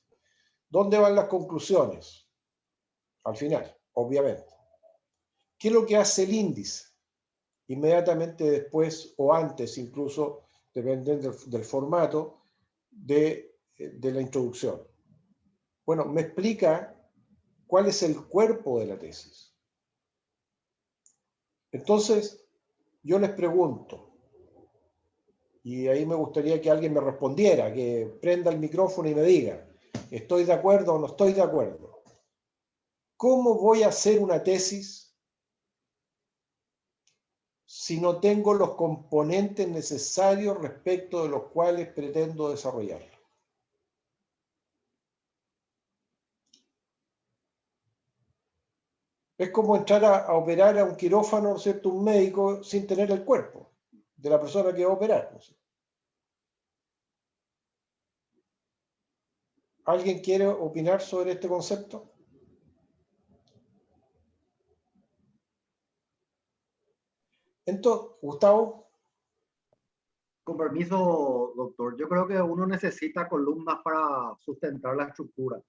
¿Dónde van las conclusiones? Al final, obviamente. ¿Qué es lo que hace el índice? Inmediatamente después o antes, incluso, dependiendo del formato de la introducción. Bueno, me explica cuál es el cuerpo de la tesis. Entonces, yo les pregunto, y ahí me gustaría que alguien me respondiera, que prenda el micrófono y me diga, ¿estoy de acuerdo o no estoy de acuerdo? ¿Cómo voy a hacer una tesis si no tengo los componentes necesarios respecto de los cuales pretendo desarrollarla? Es como entrar a operar a un quirófano, ¿no es cierto?, un médico, sin tener el cuerpo de la persona que va a operar, ¿no es cierto? ¿Alguien quiere opinar sobre este concepto? Entonces, Gustavo. Con permiso, doctor. Yo creo que uno necesita columnas para sustentar la estructura,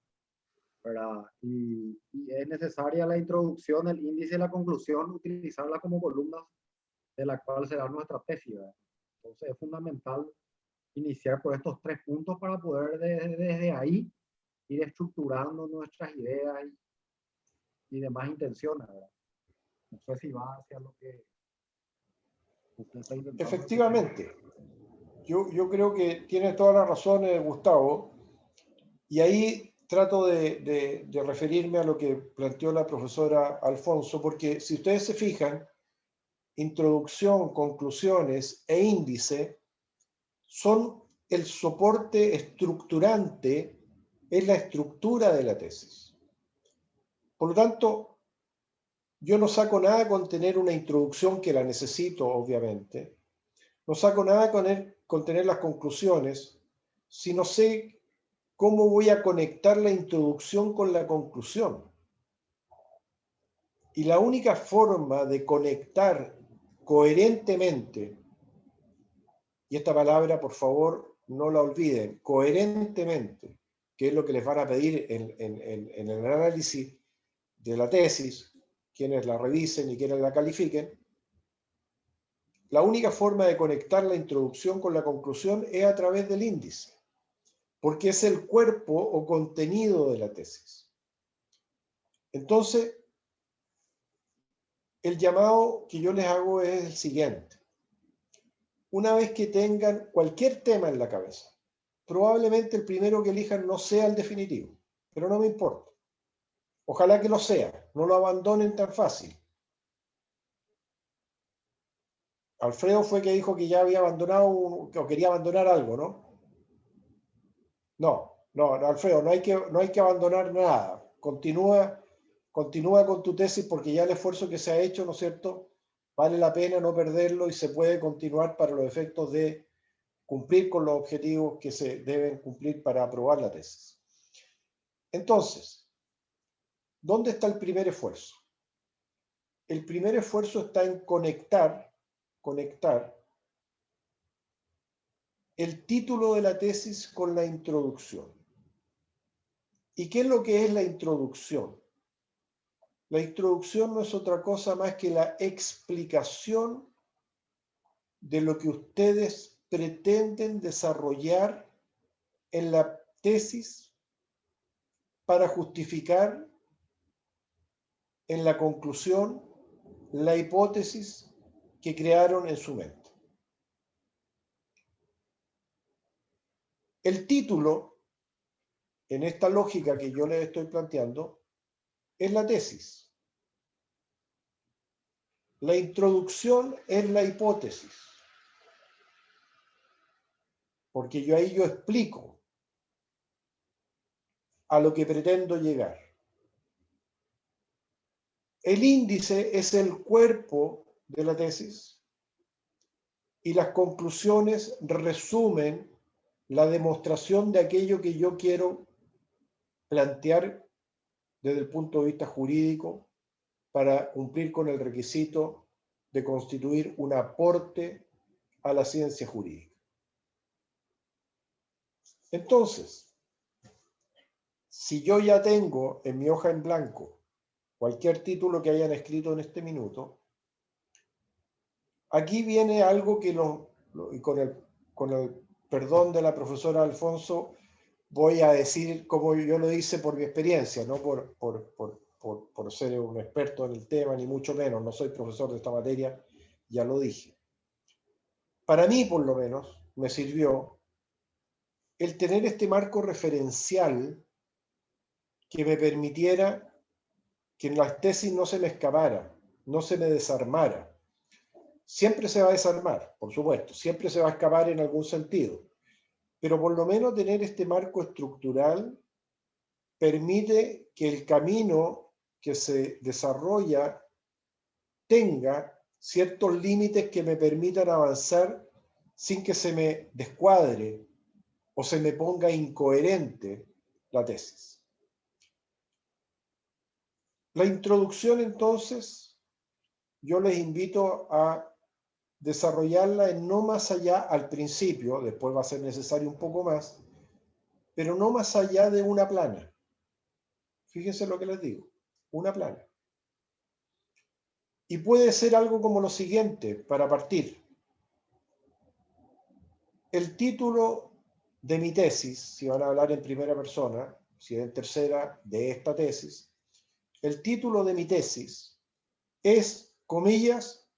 ¿verdad? Y es necesaria la introducción, el índice y la conclusión, utilizarla como columnas de la cual será nuestra tesis, ¿verdad? Entonces es fundamental iniciar por estos 3 puntos para poder desde ahí ir estructurando nuestras ideas y demás intenciones, ¿verdad? No sé si va hacia lo que usted está intentando. Efectivamente, yo creo que tiene todas las razones, Gustavo, y ahí trato de referirme a lo que planteó la profesora Alfonso, porque si ustedes se fijan, introducción, conclusiones e índice son el soporte estructurante, es la estructura de la tesis. Por lo tanto, yo no saco nada con tener una introducción, que la necesito, obviamente. No saco nada con tener las conclusiones, si no sé cómo voy a conectar la introducción con la conclusión. Y la única forma de conectar coherentemente, y esta palabra, por favor, no la olviden, coherentemente, que es lo que les van a pedir en el análisis de la tesis, quienes la revisen y quienes la califiquen, la única forma de conectar la introducción con la conclusión es a través del índice, porque es el cuerpo o contenido de la tesis. Entonces, el llamado que yo les hago es el siguiente. Una vez que tengan cualquier tema en la cabeza, probablemente el primero que elijan no sea el definitivo, pero no me importa. Ojalá que lo sea, no lo abandonen tan fácil. Alfredo fue que dijo que ya había abandonado, o quería abandonar algo, ¿no? No, Alfredo, no hay que abandonar nada. Continúa con tu tesis, porque ya el esfuerzo que se ha hecho, ¿no es cierto?, vale la pena no perderlo y se puede continuar para los efectos de cumplir con los objetivos que se deben cumplir para aprobar la tesis. Entonces, ¿dónde está el primer esfuerzo? El primer esfuerzo está en conectar el título de la tesis con la introducción. ¿Y qué es lo que es la introducción? La introducción no es otra cosa más que la explicación de lo que ustedes pretenden desarrollar en la tesis para justificar en la conclusión la hipótesis que crearon en su mente. El título, en esta lógica que yo les estoy planteando, es la tesis. La introducción es la hipótesis, porque yo explico a lo que pretendo llegar. El índice es el cuerpo de la tesis y las conclusiones resumen la demostración de aquello que yo quiero plantear desde el punto de vista jurídico para cumplir con el requisito de constituir un aporte a la ciencia jurídica. Entonces, si yo ya tengo en mi hoja en blanco cualquier título que hayan escrito en este minuto, aquí viene algo que con el perdón de la profesora Alfonso, voy a decir como yo lo hice por mi experiencia, no por ser un experto en el tema, ni mucho menos, no soy profesor de esta materia, ya lo dije. Para mí, por lo menos, me sirvió el tener este marco referencial que me permitiera que en la tesis no se me escapara, no se me desarmara. Siempre se va a desarmar, por supuesto, siempre se va a escapar en algún sentido, pero por lo menos tener este marco estructural permite que el camino que se desarrolla tenga ciertos límites que me permitan avanzar sin que se me descuadre o se me ponga incoherente la tesis. La introducción, entonces, yo les invito a desarrollarla en no más allá al principio, después va a ser necesario un poco más, pero no más allá de una plana. Fíjense lo que les digo, una plana. Y puede ser algo como lo siguiente, para partir. El título de mi tesis, si van a hablar en primera persona, si es en tercera, de esta tesis, el título de mi tesis es, comillas,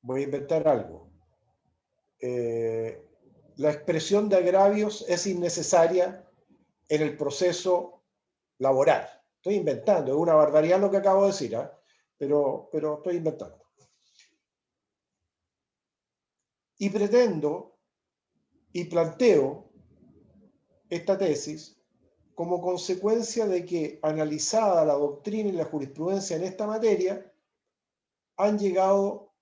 voy a inventar algo, la expresión de agravios es innecesaria en el proceso laboral. Estoy inventando, es una barbaridad lo que acabo de decir, ¿eh? pero estoy inventando. Y pretendo y planteo esta tesis como consecuencia de que, analizada la doctrina y la jurisprudencia en esta materia, han llegado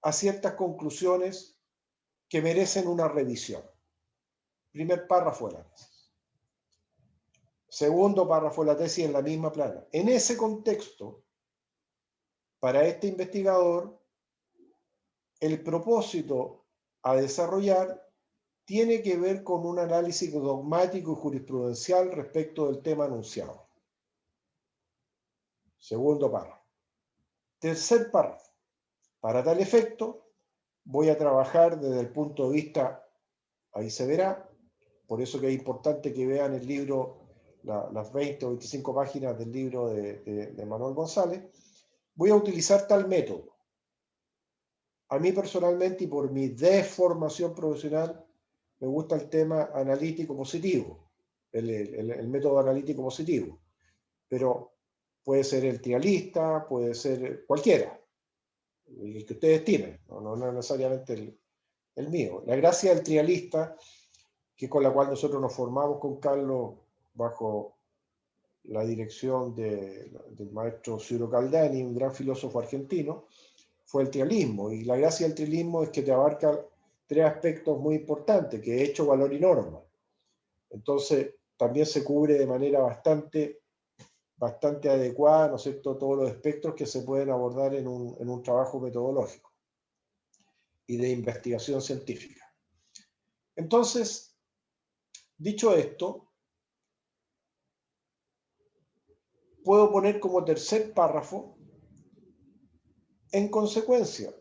a ciertas conclusiones que merecen una revisión. Primer párrafo de la tesis. Segundo párrafo de la tesis en la misma plana. En ese contexto, para este investigador, el propósito a desarrollar tiene que ver con un análisis dogmático y jurisprudencial respecto del tema anunciado. Segundo párrafo. Tercer párrafo. Para tal efecto, voy a trabajar desde el punto de vista, ahí se verá, por eso que es importante que vean el libro, las 20 o 25 páginas del libro de Manuel González, voy a utilizar tal método. A mí personalmente y por mi deformación profesional, me gusta el tema analítico positivo, el método analítico positivo, pero puede ser el trialista, puede ser cualquiera, el que ustedes estimen, no necesariamente el mío. La gracia del trialista, que es con la cual nosotros nos formamos con Carlos bajo la dirección del maestro Ciro Caldani, un gran filósofo argentino, fue el trialismo. Y la gracia del trialismo es que te abarca tres aspectos muy importantes, que es hecho, valor y norma. Entonces, también se cubre de manera bastante adecuada, ¿no es cierto?, todos los espectros que se pueden abordar en un trabajo metodológico y de investigación científica. Entonces, dicho esto, puedo poner como tercer párrafo, en consecuencia,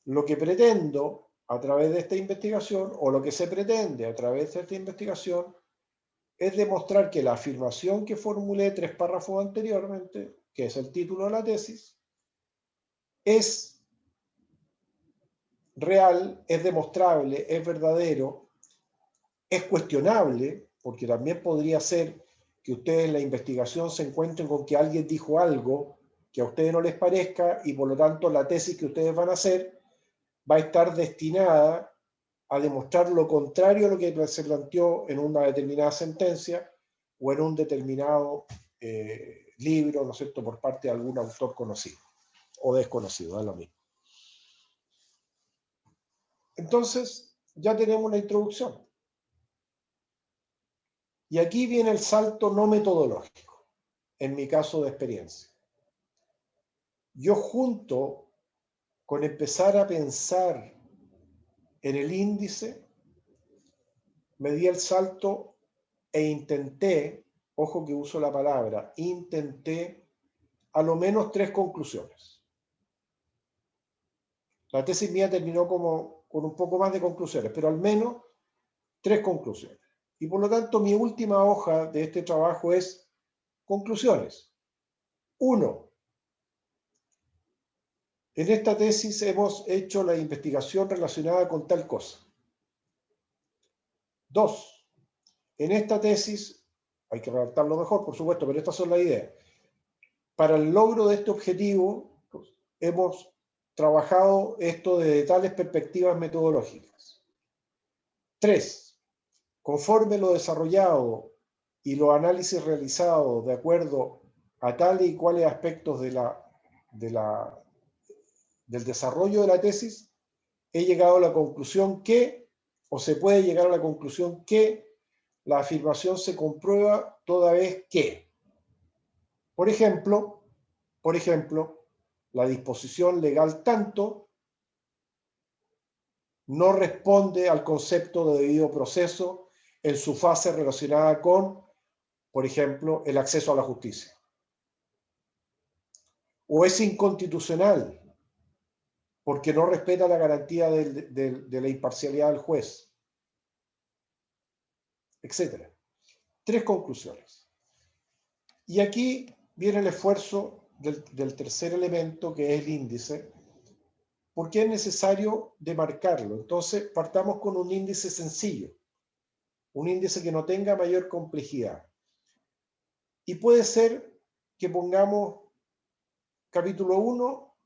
lo que pretendo a través de esta investigación, o lo que se pretende a través de esta investigación, es demostrar que la afirmación que formulé 3 párrafos anteriormente, que es el título de la tesis, es real, es demostrable, es verdadero, es cuestionable, porque también podría ser que ustedes en la investigación se encuentren con que alguien dijo algo que a ustedes no les parezca y por lo tanto la tesis que ustedes van a hacer va a estar destinada a demostrar lo contrario a lo que se planteó en una determinada sentencia o en un determinado libro, ¿no es cierto?, por parte de algún autor conocido o desconocido, es lo mismo. Entonces, ya tenemos una introducción. Y aquí viene el salto no metodológico, en mi caso de experiencia. Yo, junto con empezar a pensar en el índice, me di el salto e intenté, ojo que uso la palabra, intenté a lo menos 3 conclusiones. La tesis mía terminó con un poco más de conclusiones, pero al menos 3 conclusiones. Y por lo tanto, mi última hoja de este trabajo es conclusiones. 1. En esta tesis hemos hecho la investigación relacionada con tal cosa. 2. En esta tesis, hay que redactarlo mejor, por supuesto, pero estas son las ideas. Para el logro de este objetivo, hemos trabajado esto desde tales perspectivas metodológicas. 3. Conforme lo desarrollado y los análisis realizados de acuerdo a tales y cuales aspectos del desarrollo de la tesis, he llegado a la conclusión que, o se puede llegar a la conclusión que, la afirmación se comprueba toda vez que, por ejemplo, la disposición legal tanto no responde al concepto de debido proceso en su fase relacionada con, por ejemplo, el acceso a la justicia. O es inconstitucional porque no respeta la garantía de la imparcialidad del juez, etc. 3 conclusiones. Y aquí viene el esfuerzo del tercer elemento, que es el índice, porque es necesario demarcarlo. Entonces, partamos con un índice sencillo, un índice que no tenga mayor complejidad. Y puede ser que pongamos capítulo 1,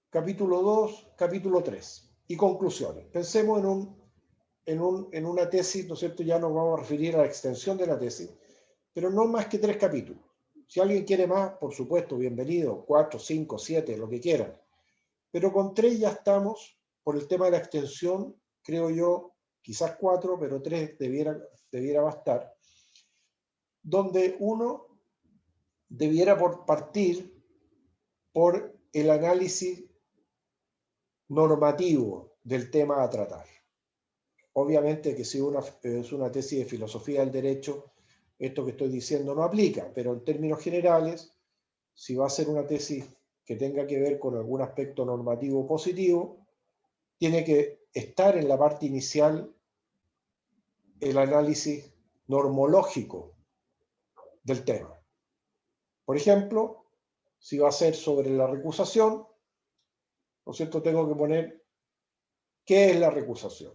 capítulo 2, capítulo 3 y conclusiones. Pensemos en una tesis, ¿no es cierto? Ya nos vamos a referir a la extensión de la tesis, pero no más que 3 capítulos. Si alguien quiere más, por supuesto, bienvenido, 4, 5, 7, lo que quieran. Pero con 3 ya estamos, por el tema de la extensión, creo yo, quizás 4, pero 3 debiera bastar, donde uno debiera partir por el análisis normativo del tema a tratar. Obviamente que si es una tesis de filosofía del derecho, esto que estoy diciendo no aplica, pero en términos generales, si va a ser una tesis que tenga que ver con algún aspecto normativo positivo, tiene que estar en la parte inicial el análisis normológico del tema. Por ejemplo, si va a ser sobre la recusación, ¿no es cierto? Tengo que poner qué es la recusación.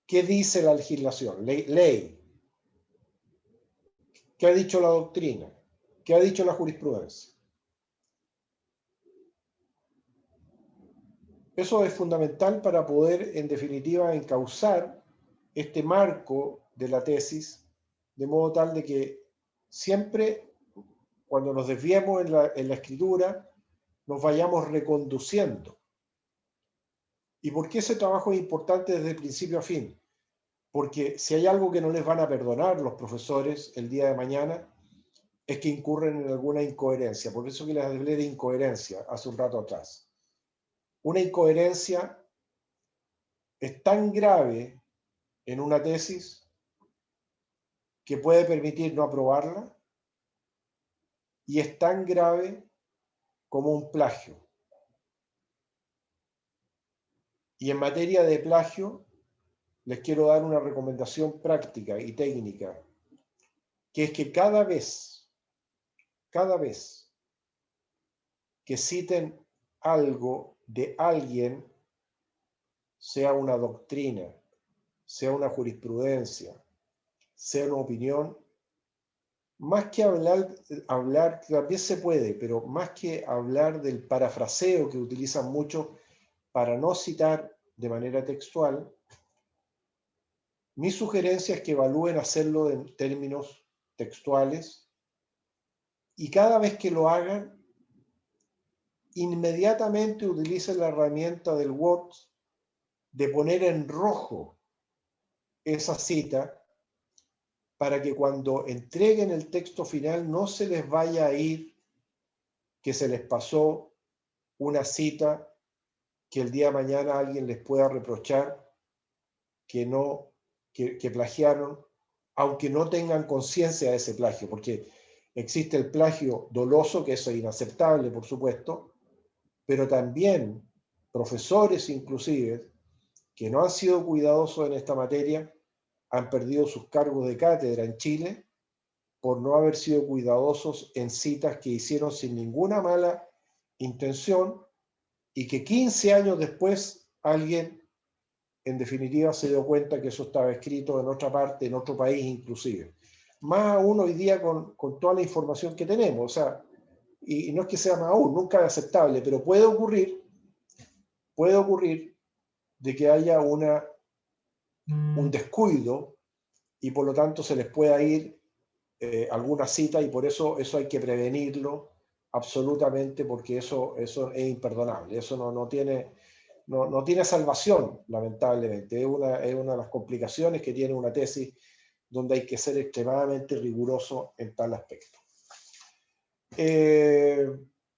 ¿Qué dice la legislación? Ley. ¿Qué ha dicho la doctrina? ¿Qué ha dicho la jurisprudencia? Eso es fundamental para poder, en definitiva, encauzar este marco de la tesis, de modo tal de que siempre, cuando nos desviemos en la escritura, nos vayamos reconduciendo. ¿Y por qué ese trabajo es importante desde principio a fin? Porque si hay algo que no les van a perdonar los profesores el día de mañana, es que incurren en alguna incoherencia. Por eso que les hablé de incoherencia hace un rato atrás. Una incoherencia es tan grave en una tesis que puede permitir no aprobarla, y es tan grave como un plagio. Y en materia de plagio, les quiero dar una recomendación práctica y técnica, que es que cada vez que citen algo de alguien, sea una doctrina, sea una jurisprudencia, sea una opinión, más que hablar, también se puede, pero más que hablar del parafraseo que utilizan mucho para no citar de manera textual, mi sugerencia es que evalúen hacerlo en términos textuales, y cada vez que lo hagan, inmediatamente utilicen la herramienta del Word de poner en rojo esa cita, para que cuando entreguen el texto final no se les vaya a ir que se les pasó una cita que el día de mañana alguien les pueda reprochar que plagiaron, aunque no tengan conciencia de ese plagio, porque existe el plagio doloso, que eso es inaceptable, por supuesto, pero también profesores inclusive que no han sido cuidadosos en esta materia han perdido sus cargos de cátedra en Chile por no haber sido cuidadosos en citas que hicieron sin ninguna mala intención, y que 15 años después alguien en definitiva se dio cuenta que eso estaba escrito en otra parte, en otro país inclusive. Más aún hoy día con toda la información que tenemos, o sea, y no es que sea más aún, nunca es aceptable, pero puede ocurrir de que haya un descuido y por lo tanto se les pueda ir alguna cita, y por eso hay que prevenirlo absolutamente, porque eso es imperdonable, eso no tiene no tiene salvación, lamentablemente. Es una de las complicaciones que tiene una tesis donde hay que ser extremadamente riguroso en tal aspecto.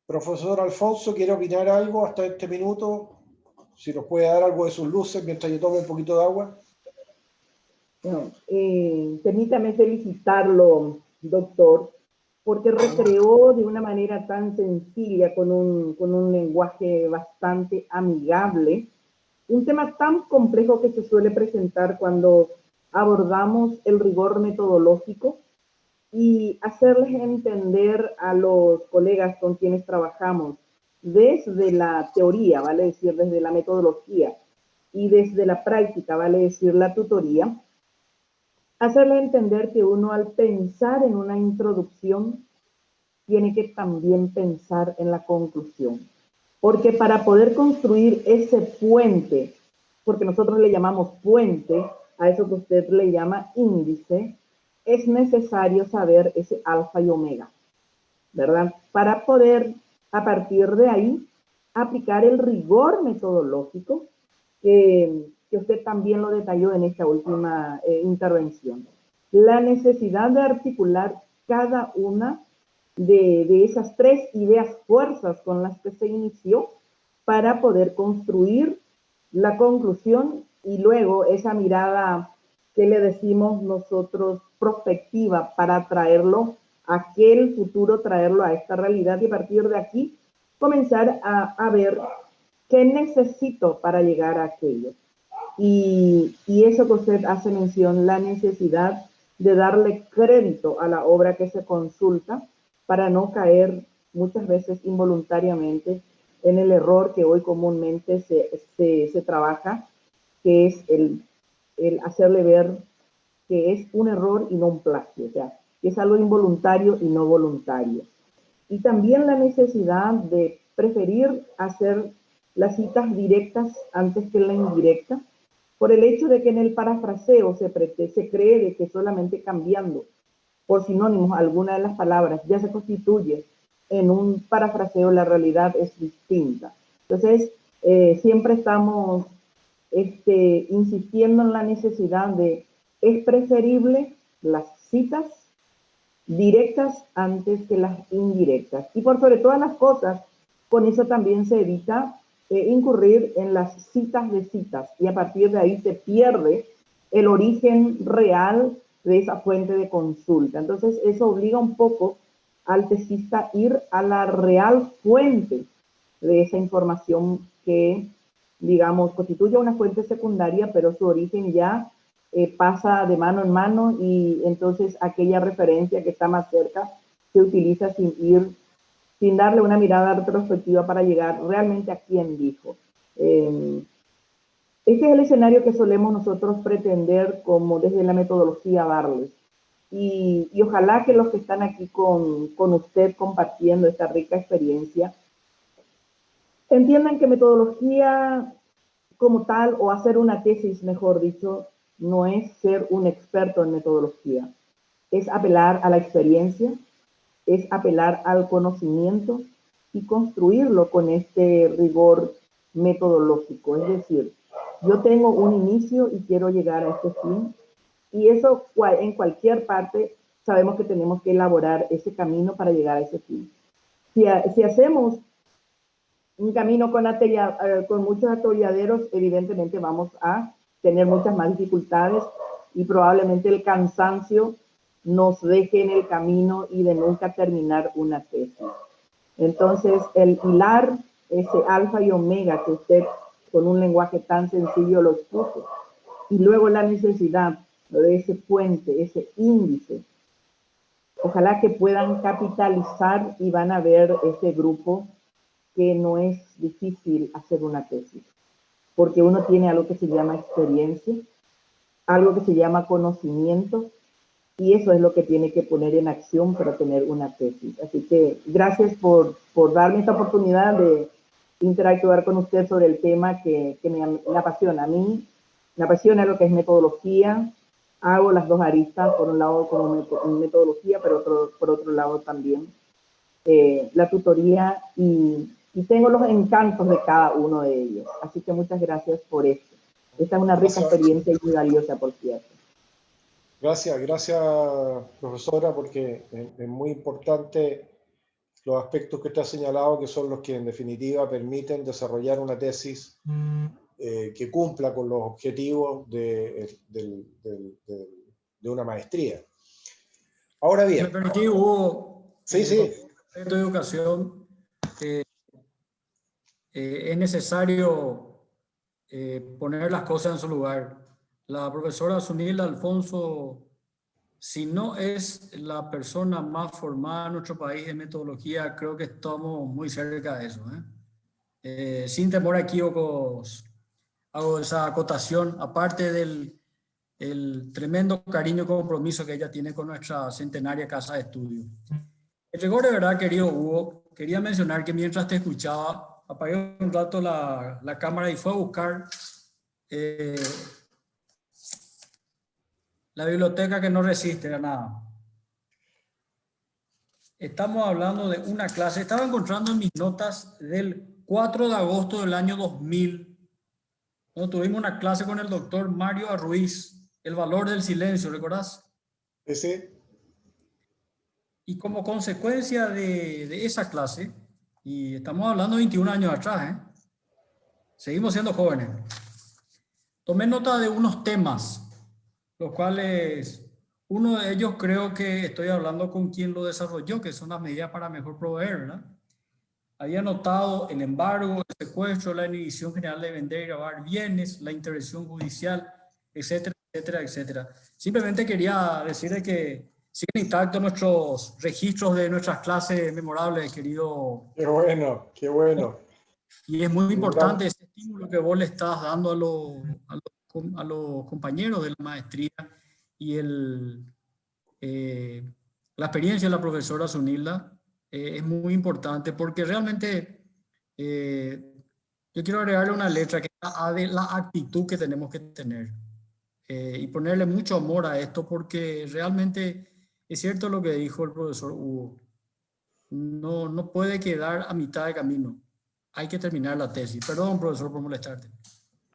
Profesor Alfonso, ¿quiere opinar algo hasta este minuto? Si nos puede dar algo de sus luces mientras yo tome un poquito de agua. No, permítame felicitarlo, doctor, porque recreó de una manera tan sencilla, con un lenguaje bastante amigable, un tema tan complejo que se suele presentar cuando abordamos el rigor metodológico, y hacerles entender a los colegas con quienes trabajamos desde la teoría, vale decir, desde la metodología, y desde la práctica, vale decir, la tutoría, hacerles entender que uno, al pensar en una introducción, tiene que también pensar en la conclusión. Porque para poder construir ese puente, porque nosotros le llamamos puente a eso que usted le llama índice, es necesario saber ese alfa y omega, ¿verdad? Para poder, a partir de ahí, aplicar el rigor metodológico que usted también lo detalló en esta última intervención. La necesidad de articular cada una de esas tres ideas fuerzas con las que se inició para poder construir la conclusión y luego esa mirada que le decimos nosotros prospectiva para traerlo a aquel futuro, traerlo a esta realidad y a partir de aquí comenzar a ver qué necesito para llegar a aquello. Y eso que usted hace mención, la necesidad de darle crédito a la obra que se consulta para no caer muchas veces involuntariamente en el error que hoy comúnmente se trabaja, que es el hacerle ver que es un error y no un plagio, o sea, que es algo involuntario y no voluntario. Y también la necesidad de preferir hacer las citas directas antes que la indirecta, por el hecho de que en el parafraseo se cree de que solamente cambiando por sinónimos alguna de las palabras ya se constituye en un parafraseo, la realidad es distinta. Entonces, siempre estamos insistiendo en la necesidad de, es preferible las citas directas antes que las indirectas. Y por sobre todas las cosas, con eso también se evita incurrir en las citas de citas, y a partir de ahí se pierde el origen real de esa fuente de consulta. Entonces, eso obliga un poco al tesista a ir a la real fuente de esa información que, digamos, constituye una fuente secundaria, pero su origen ya pasa de mano en mano, y entonces aquella referencia que está más cerca se utiliza sin darle una mirada retrospectiva para llegar realmente a quién dijo. Este es el escenario que solemos nosotros pretender como desde la metodología darles. Y ojalá que los que están aquí con usted compartiendo esta rica experiencia entiendan que metodología como tal, o hacer una tesis, mejor dicho, no es ser un experto en metodología. Es apelar a la experiencia, es apelar al conocimiento y construirlo con este rigor metodológico. Es decir, yo tengo un inicio y quiero llegar a este fin, y eso en cualquier parte sabemos que tenemos que elaborar ese camino para llegar a ese fin. Si hacemos un camino con muchos atolladeros, evidentemente vamos a tener muchas más dificultades y probablemente el cansancio nos deje en el camino y de nunca terminar una tesis. Entonces, el hilar ese alfa y omega que usted con un lenguaje tan sencillo lo expuso, y luego la necesidad de ese puente, ese índice, ojalá que puedan capitalizar y van a ver este grupo que no es difícil hacer una tesis, porque uno tiene algo que se llama experiencia, algo que se llama conocimiento, y eso es lo que tiene que poner en acción para tener una tesis. Así que gracias por darme esta oportunidad de interactuar con usted sobre el tema que me apasiona. A mí me apasiona lo que es metodología. Hago las dos aristas, por un lado como metodología, pero por otro lado también la tutoría, y y tengo los encantos de cada uno de ellos. Así que muchas gracias por esto. Esta es una rica experiencia y muy valiosa, por cierto. Gracias, profesora, porque es muy importante los aspectos que usted ha señalado, que son los que en definitiva permiten desarrollar una tesis que cumpla con los objetivos de una maestría. Ahora bien. Me permití, Hugo, sí. De educación, es necesario poner las cosas en su lugar. La profesora Zunilda Alfonso, si no es la persona más formada en nuestro país en metodología, creo que estamos muy cerca de eso. Sin temor a equívocos, hago esa acotación, aparte del el tremendo cariño y compromiso que ella tiene con nuestra centenaria casa de estudio. En rigor, de verdad, querido Hugo, quería mencionar que mientras te escuchaba, apagué un rato la cámara y fue a buscar la biblioteca que no resiste a nada. Estamos hablando de una clase, estaba encontrando en mis notas del 4 de agosto del año 2000, cuando tuvimos una clase con el doctor Mario Arruiz, El valor del silencio, ¿recordás? Sí. Y como consecuencia de esa clase, y estamos hablando de 21 años atrás, seguimos siendo jóvenes, tomé nota de unos temas, los cuales uno de ellos creo que estoy hablando con quien lo desarrolló, que son las medidas para mejor proveer, ¿verdad? Había notado el embargo, el secuestro, la inhibición general de vender y grabar bienes, la intervención judicial, etcétera, etcétera, etcétera. Simplemente quería decirle que siguen intactos nuestros registros de nuestras clases memorables, querido. Qué bueno, qué bueno. Y es muy importante ese estímulo que vos le estás dando a los compañeros de la maestría y la experiencia de la profesora Zunilda es muy importante porque realmente yo quiero agregarle una letra que es de la actitud que tenemos que tener y ponerle mucho amor a esto porque realmente es cierto lo que dijo el profesor Hugo. No puede quedar a mitad de camino. Hay que terminar la tesis. Perdón, profesor, por molestarte.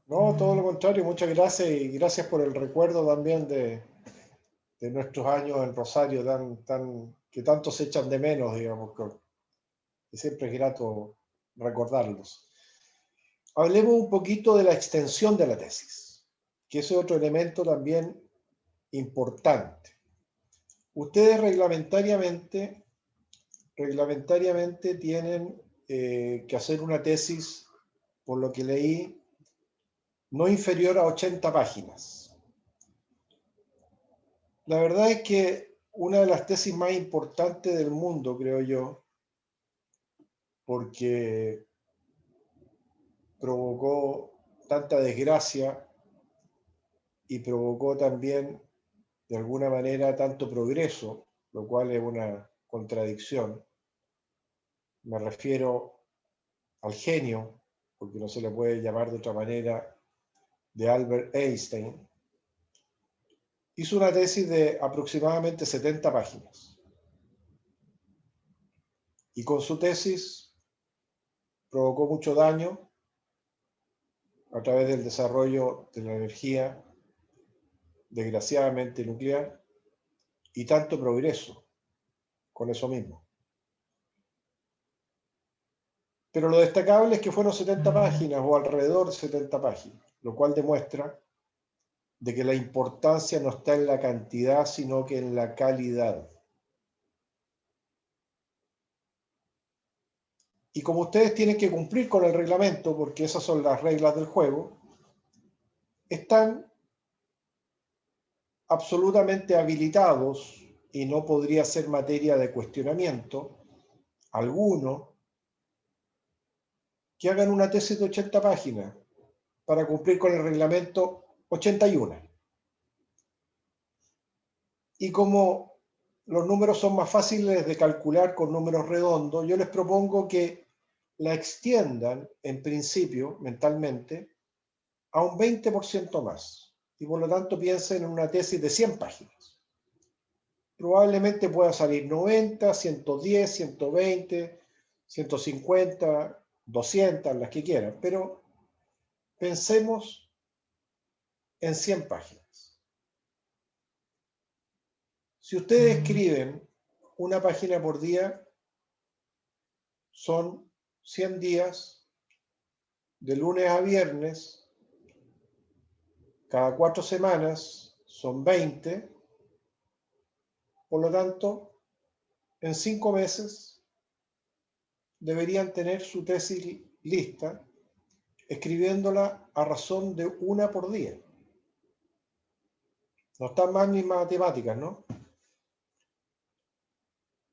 No, todo lo contrario. Muchas gracias y gracias por el recuerdo también de nuestros años en Rosario, que tanto se echan de menos, digamos, que siempre es grato recordarlos. Hablemos un poquito de la extensión de la tesis, que es otro elemento también importante. Ustedes reglamentariamente tienen que hacer una tesis, por lo que leí, no inferior a 80 páginas. La verdad es que una de las tesis más importantes del mundo, creo yo, porque provocó tanta desgracia y provocó también, de alguna manera, tanto progreso, lo cual es una contradicción. Me refiero al genio, porque no se le puede llamar de otra manera, de Albert Einstein. Hizo una tesis de aproximadamente 70 páginas. Y con su tesis provocó mucho daño a través del desarrollo de la energía, desgraciadamente nuclear, y tanto progreso con eso mismo. Pero lo destacable es que fueron 70 páginas o alrededor de 70 páginas, lo cual demuestra de que la importancia no está en la cantidad, sino que en la calidad. Y como ustedes tienen que cumplir con el reglamento, porque esas son las reglas del juego, están absolutamente habilitados, y no podría ser materia de cuestionamiento alguno, que hagan una tesis de 80 páginas para cumplir con el reglamento 81. Y como los números son más fáciles de calcular con números redondos, yo les propongo que la extiendan, en principio, mentalmente, a un 20% más. Y por lo tanto piensen en una tesis de 100 páginas. Probablemente pueda salir 90, 110, 120, 150, 200, las que quieran, pero pensemos en 100 páginas. Si ustedes escriben una página por día, son 100 días, de lunes a viernes, cada 4 semanas son 20, por lo tanto, en 5 meses deberían tener su tesis lista, escribiéndola a razón de una por día. No están mal mis matemáticas, ¿no?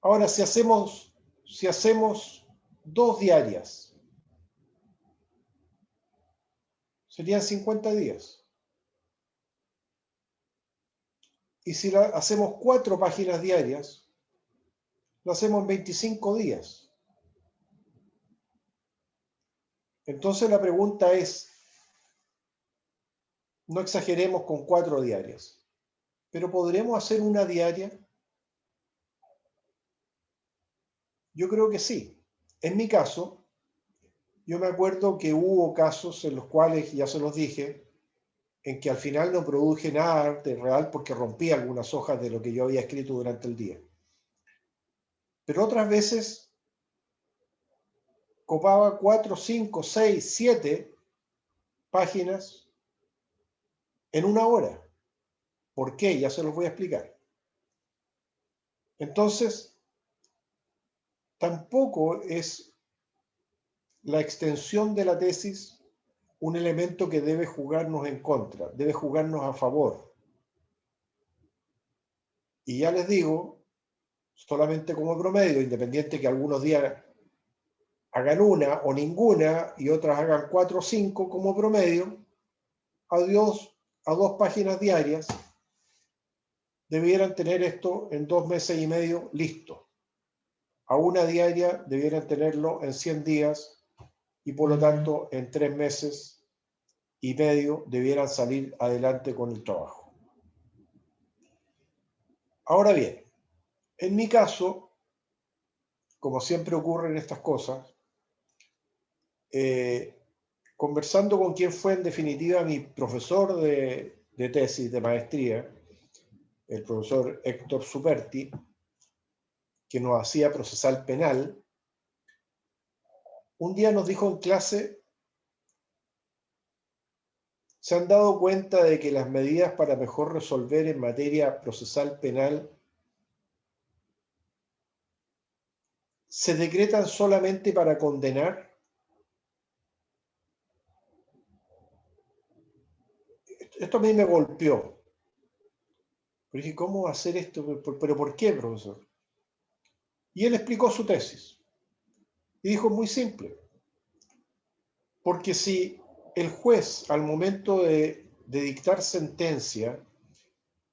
Ahora, si hacemos 2 diarias, serían 50 días. Y si hacemos 4 páginas diarias, lo hacemos en 25 días. Entonces la pregunta es, no exageremos con 4 diarias, pero ¿podremos hacer una diaria? Yo creo que sí. En mi caso, yo me acuerdo que hubo casos en los cuales, ya se los dije, en que al final no produje nada de real porque rompí algunas hojas de lo que yo había escrito durante el día. Pero otras veces copaba 4, 5, 6, 7 páginas en una hora. ¿Por qué? Ya se los voy a explicar. Entonces, tampoco es la extensión de la tesis un elemento que debe jugarnos en contra, debe jugarnos a favor. Y ya les digo, solamente como promedio, independiente que algunos días hagan una o ninguna y otras hagan 4 o 5 como promedio, a 2 páginas diarias, debieran tener esto en 2 meses y medio listo. A una diaria debieran tenerlo en 100 días y por lo tanto en 3 meses y medio debieran salir adelante con el trabajo. Ahora bien, en mi caso, como siempre ocurre en estas cosas, conversando con quien fue en definitiva mi profesor de tesis, de maestría, el profesor Héctor Superti, que nos hacía procesal penal, un día nos dijo en clase, ¿se han dado cuenta de que las medidas para mejor resolver en materia procesal penal se decretan solamente para condenar? Esto a mí me golpeó. Pero dije, ¿cómo hacer esto? ¿Pero por qué, profesor? Y él explicó su tesis. Y dijo, muy simple. Porque si el juez, al momento de dictar sentencia,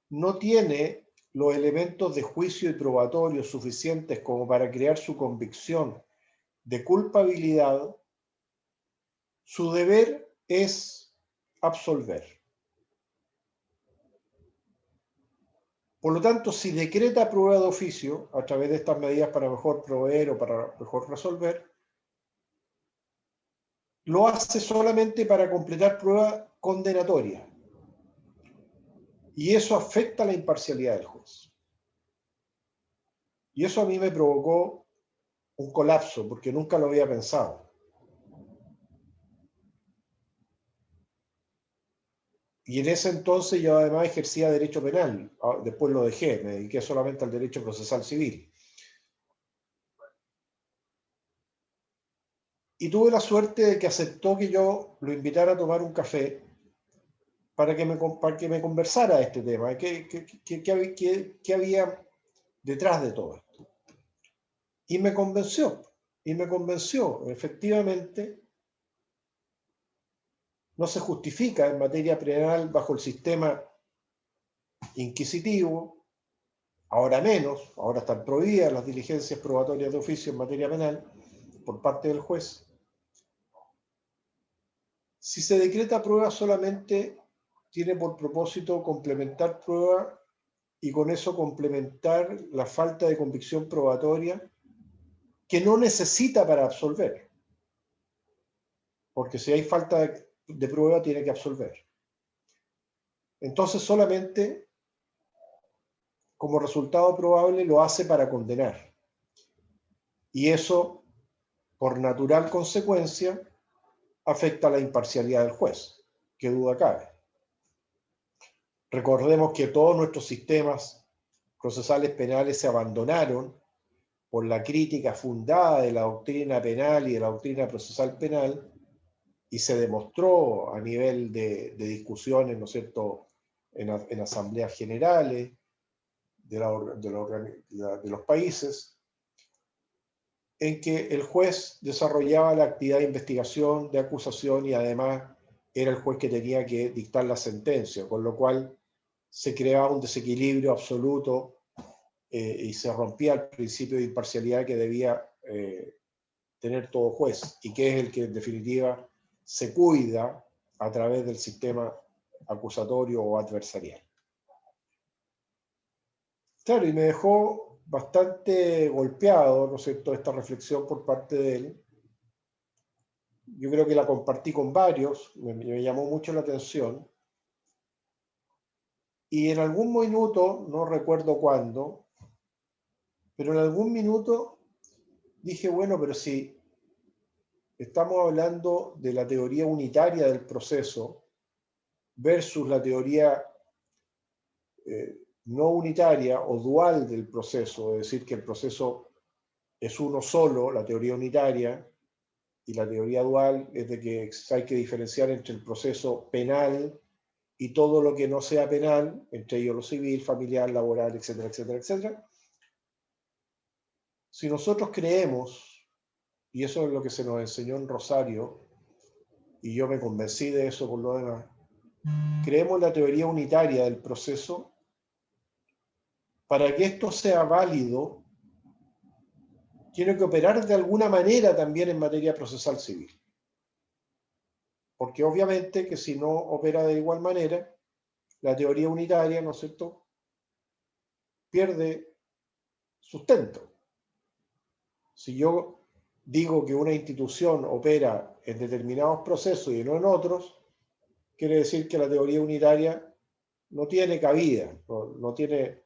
no tiene los elementos de juicio y probatorio suficientes como para crear su convicción de culpabilidad, su deber es absolver. Por lo tanto, si decreta prueba de oficio a través de estas medidas para mejor proveer o para mejor resolver, lo hace solamente para completar prueba condenatoria. Y eso afecta la imparcialidad del juez. Y eso a mí me provocó un colapso, porque nunca lo había pensado. Y en ese entonces yo además ejercía derecho penal. Después lo dejé, me dediqué solamente al derecho procesal civil. Y tuve la suerte de que aceptó que yo lo invitara a tomar un café para que me conversara de este tema, qué había detrás de todo esto. Y me convenció, efectivamente, no se justifica en materia penal bajo el sistema inquisitivo, ahora menos, ahora están prohibidas las diligencias probatorias de oficio en materia penal por parte del juez. Si se decreta prueba solamente tiene por propósito complementar prueba y con eso complementar la falta de convicción probatoria que no necesita para absolver. porque si hay falta de prueba tiene que absolver. Entonces solamente como resultado probable lo hace para condenar. Y eso, por natural consecuencia, afecta a la imparcialidad del juez. ¿Qué duda cabe? Recordemos que todos nuestros sistemas procesales penales se abandonaron por la crítica fundada de la doctrina penal y de la doctrina procesal penal, y se demostró a nivel de discusiones, ¿no es cierto?, en asambleas generales de los países, en que el juez desarrollaba la actividad de investigación, de acusación, y además era el juez que tenía que dictar la sentencia, con lo cual se creaba un desequilibrio absoluto y se rompía el principio de imparcialidad que debía tener todo juez, y que es el que en definitiva se cuida a través del sistema acusatorio o adversarial. Claro, y me dejó bastante golpeado, ¿no es cierto?, esta reflexión por parte de él. Yo creo que la compartí con varios, me llamó mucho la atención. Y en algún minuto, no recuerdo cuándo, pero en algún minuto dije, bueno, pero si estamos hablando de la teoría unitaria del proceso versus la teoría no unitaria o dual del proceso, es decir, que el proceso es uno solo, la teoría unitaria, y la teoría dual es de que hay que diferenciar entre el proceso penal y todo lo que no sea penal, entre ellos lo civil, familiar, laboral, etcétera, etcétera, etcétera. Si nosotros creemos, y eso es lo que se nos enseñó en Rosario, y yo me convencí de eso por lo demás, creemos en la teoría unitaria del proceso, para que esto sea válido, tiene que operar de alguna manera también en materia procesal civil. Porque obviamente que si no opera de igual manera, la teoría unitaria, ¿no es cierto?, pierde sustento. Si yo digo que una institución opera en determinados procesos y no en otros, quiere decir que la teoría unitaria no tiene cabida, no tiene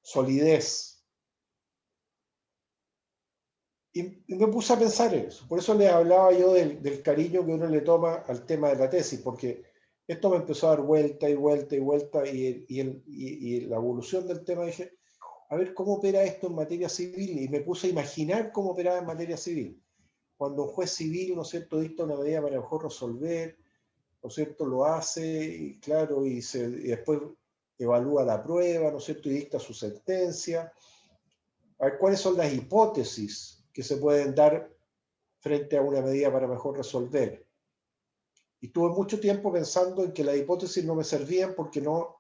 solidez. Y me puse a pensar en eso. Por eso les hablaba yo del cariño que uno le toma al tema de la tesis, porque esto me empezó a dar vuelta y vuelta y vuelta, y la evolución del tema dije, a ver cómo opera esto en materia civil, y me puse a imaginar cómo operaba en materia civil. Cuando un juez civil, ¿no es cierto?, dicta una medida para mejor resolver, ¿no es cierto?, lo hace, y claro, y después evalúa la prueba, ¿no es cierto?, y dicta su sentencia. A ver cuáles son las hipótesis que se pueden dar frente a una medida para mejor resolver. Y tuve mucho tiempo pensando en que las hipótesis no me servían porque no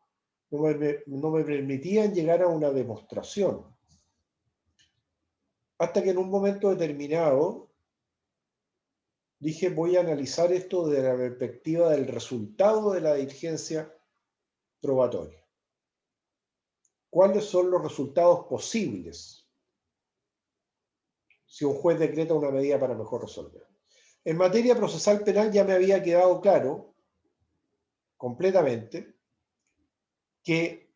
me permitían llegar a una demostración. Hasta que en un momento determinado dije, voy a analizar esto desde la perspectiva del resultado de la diligencia probatoria. ¿Cuáles son los resultados posibles si un juez decreta una medida para mejor resolver? En materia procesal penal ya me había quedado claro completamente que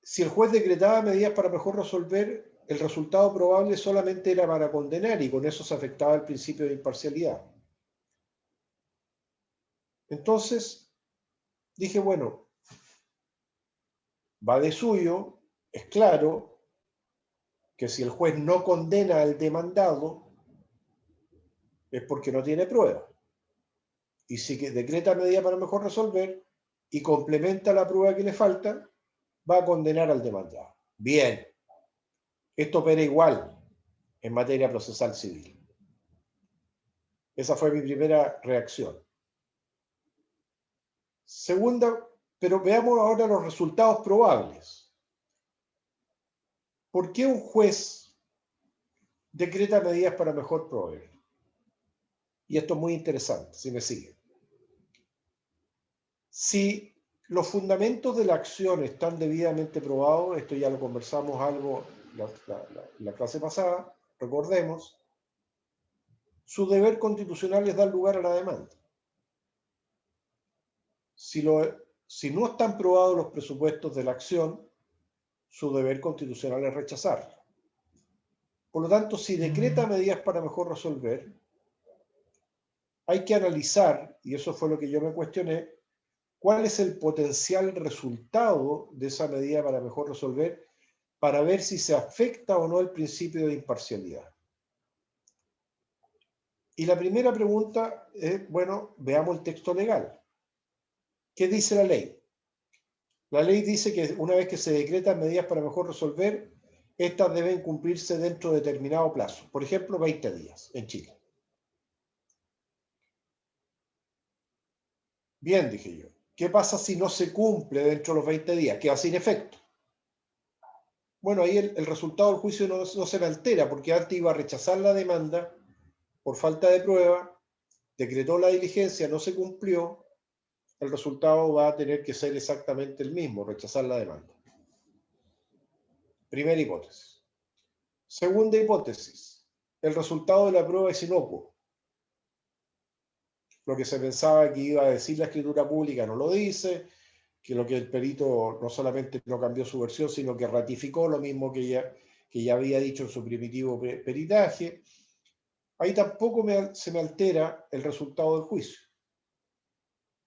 si el juez decretaba medidas para mejor resolver, el resultado probable solamente era para condenar, y con eso se afectaba el principio de imparcialidad. Entonces dije, bueno, va de suyo, es claro que si el juez no condena al demandado es porque no tiene prueba. Y si decreta medida para mejor resolver y complementa la prueba que le falta, va a condenar al demandado. Bien, esto opera igual en materia procesal civil. Esa fue mi primera reacción. Segunda, pero veamos ahora los resultados probables. ¿Por qué un juez decreta medidas para mejor proveer? Y esto es muy interesante, si me siguen. Si los fundamentos de la acción están debidamente probados, esto ya lo conversamos algo la clase pasada, recordemos, su deber constitucional es dar lugar a la demanda. Si no están probados los presupuestos de la acción, su deber constitucional es rechazarla. Por lo tanto, si decreta medidas para mejor resolver, hay que analizar, y eso fue lo que yo me cuestioné, cuál es el potencial resultado de esa medida para mejor resolver, para ver si se afecta o no el principio de imparcialidad. Y la primera pregunta es, bueno, veamos el texto legal. ¿Qué dice la ley? La ley dice que una vez que se decretan medidas para mejor resolver, estas deben cumplirse dentro de determinado plazo. Por ejemplo, 20 días en Chile. Bien, dije yo. ¿Qué pasa si no se cumple dentro de los 20 días? Queda sin efecto. Bueno, ahí el resultado del juicio no se me altera, porque antes iba a rechazar la demanda por falta de prueba, decretó la diligencia, no se cumplió, el resultado va a tener que ser exactamente el mismo, rechazar la demanda. Primera hipótesis. Segunda hipótesis, el resultado de la prueba es inocuo. Lo que se pensaba que iba a decir la escritura pública no lo dice, que lo que el perito no solamente no cambió su versión, sino que ratificó lo mismo que ya había dicho en su primitivo peritaje. Ahí tampoco se me altera el resultado del juicio.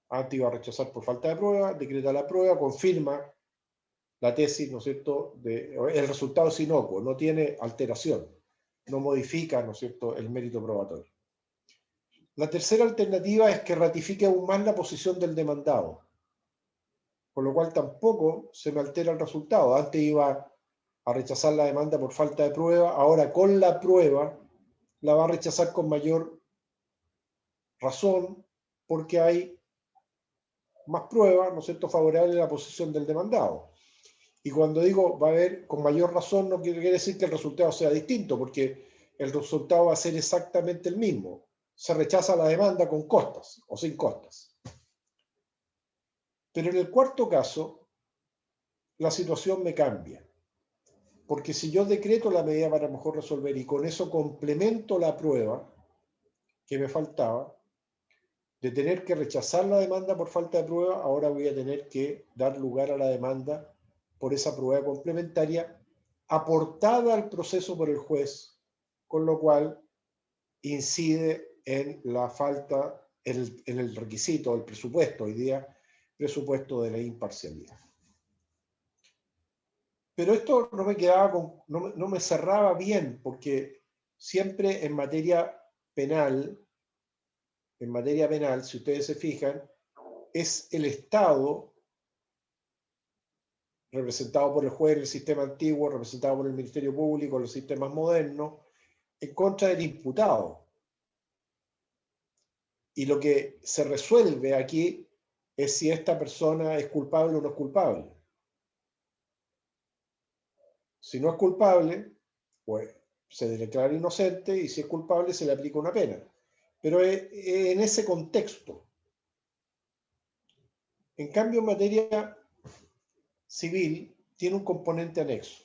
Antes iba a rechazar por falta de prueba, decreta la prueba, confirma la tesis, ¿no es cierto? El resultado es inocuo, no tiene alteración, no modifica, ¿no es cierto?, el mérito probatorio. La tercera alternativa es que ratifique aún más la posición del demandado, con lo cual tampoco se me altera el resultado. Antes iba a rechazar la demanda por falta de prueba, ahora con la prueba la va a rechazar con mayor razón porque hay más pruebas, ¿no es cierto?, favorables a la posición del demandado. Y cuando digo va a haber con mayor razón, no quiere decir que el resultado sea distinto, porque el resultado va a ser exactamente el mismo. Se rechaza la demanda con costas o sin costas. Pero en el cuarto caso, la situación me cambia. Porque si yo decreto la medida para mejor resolver y con eso complemento la prueba que me faltaba, de tener que rechazar la demanda por falta de prueba, ahora voy a tener que dar lugar a la demanda por esa prueba complementaria aportada al proceso por el juez, con lo cual incide en la falta, en el requisito, el presupuesto, hoy día, presupuesto de la imparcialidad. Pero esto no me quedaba, no me cerraba bien, porque siempre en materia penal, si ustedes se fijan, es el Estado, representado por el juez en el sistema antiguo, representado por el Ministerio Público en los sistemas modernos, en contra del imputado. Y lo que se resuelve aquí es si esta persona es culpable o no es culpable. Si no es culpable, pues se declara inocente, y si es culpable se le aplica una pena. Pero en ese contexto. En cambio, en materia civil, tiene un componente anexo,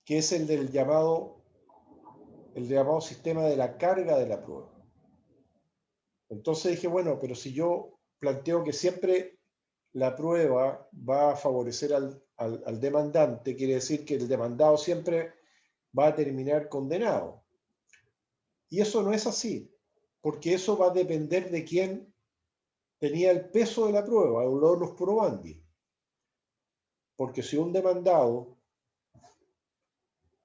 que es el del llamado sistema de la carga de la prueba. Entonces dije, bueno, pero si yo planteo que siempre la prueba va a favorecer al demandante, quiere decir que el demandado siempre va a terminar condenado. Y eso no es así, porque eso va a depender de quién tenía el peso de la prueba, el onus probandi. Porque si un demandado,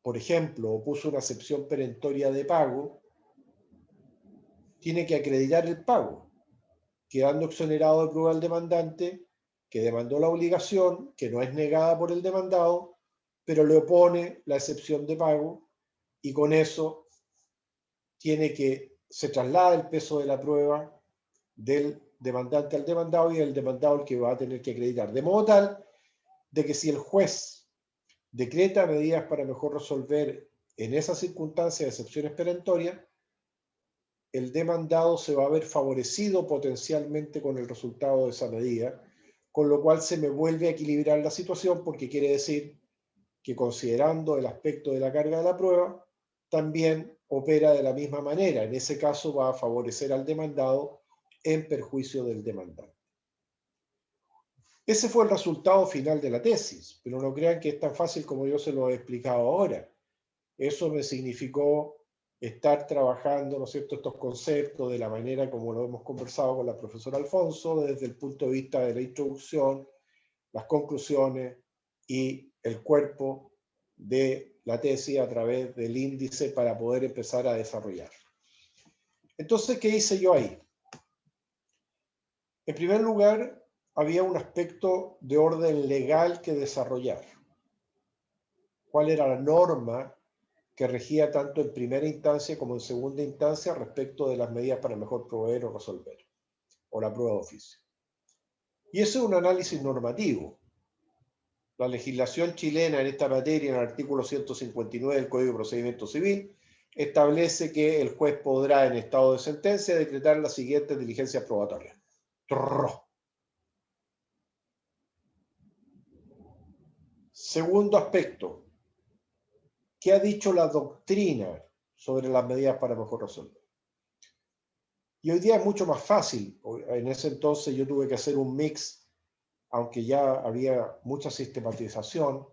por ejemplo, opuso una acepción perentoria de pago, tiene que acreditar el pago, quedando exonerado de prueba el demandante que demandó la obligación, que no es negada por el demandado, pero le opone la excepción de pago, y con eso se traslada el peso de la prueba del demandante al demandado, y el demandado el que va a tener que acreditar. De modo tal de que si el juez decreta medidas para mejor resolver en esas circunstancias de excepciones perentorias, el demandado se va a ver favorecido potencialmente con el resultado de esa medida, con lo cual se me vuelve a equilibrar la situación, porque quiere decir que, considerando el aspecto de la carga de la prueba, también opera de la misma manera. En ese caso va a favorecer al demandado en perjuicio del demandante. Ese fue el resultado final de la tesis, pero no crean que es tan fácil como yo se lo he explicado ahora. Eso me significó estar trabajando, ¿no es cierto?, estos conceptos de la manera como lo hemos conversado con la profesora Alfonso, desde el punto de vista de la introducción, las conclusiones y el cuerpo de la tesis a través del índice para poder empezar a desarrollar. Entonces, ¿qué hice yo ahí? En primer lugar, había un aspecto de orden legal que desarrollar. ¿Cuál era la norma que regía tanto en primera instancia como en segunda instancia respecto de las medidas para mejor proveer o resolver, o la prueba de oficio? Y eso es un análisis normativo. La legislación chilena en esta materia, en el artículo 159 del Código de Procedimiento Civil, establece que el juez podrá, en estado de sentencia, decretar las siguientes diligencias probatorias. Segundo aspecto, ¿qué ha dicho la doctrina sobre las medidas para mejor resolver? Y hoy día es mucho más fácil. En ese entonces yo tuve que hacer un mix, aunque ya había mucha sistematización,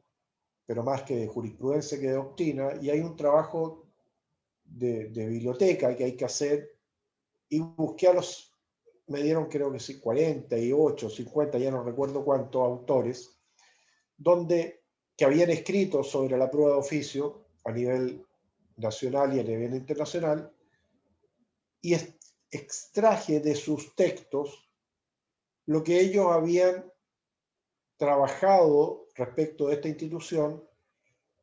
pero más que de jurisprudencia que de doctrina, y hay un trabajo de biblioteca que hay que hacer, y busqué me dieron creo que sí, 48, 50, ya no recuerdo cuántos autores, que habían escrito sobre la prueba de oficio a nivel nacional y a nivel internacional, y extraje de sus textos lo que ellos habían trabajado respecto de esta institución,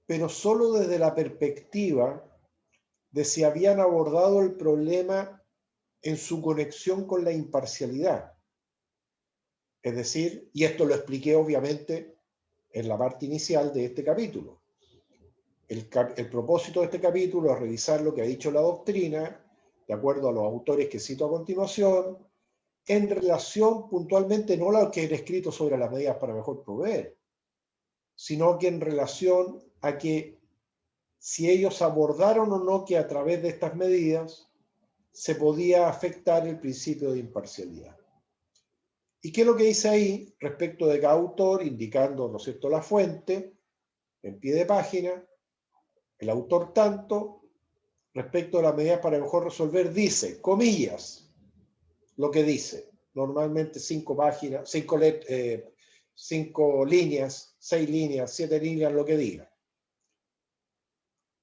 pero solo desde la perspectiva de si habían abordado el problema en su conexión con la imparcialidad. Es decir, y esto lo expliqué obviamente en la parte inicial de este capítulo. El propósito de este capítulo es revisar lo que ha dicho la doctrina, de acuerdo a los autores que cito a continuación, en relación puntualmente no a lo que era escrito sobre las medidas para mejor proveer, sino que en relación a que si ellos abordaron o no que a través de estas medidas se podía afectar el principio de imparcialidad. ¿Y qué es lo que dice ahí respecto de cada autor, indicando, ¿no es cierto?, la fuente en pie de página? El autor tanto, respecto a las medidas para mejor resolver, dice, comillas, lo que dice, normalmente 5 páginas, 5 líneas, 6 líneas, 7 líneas, lo que diga.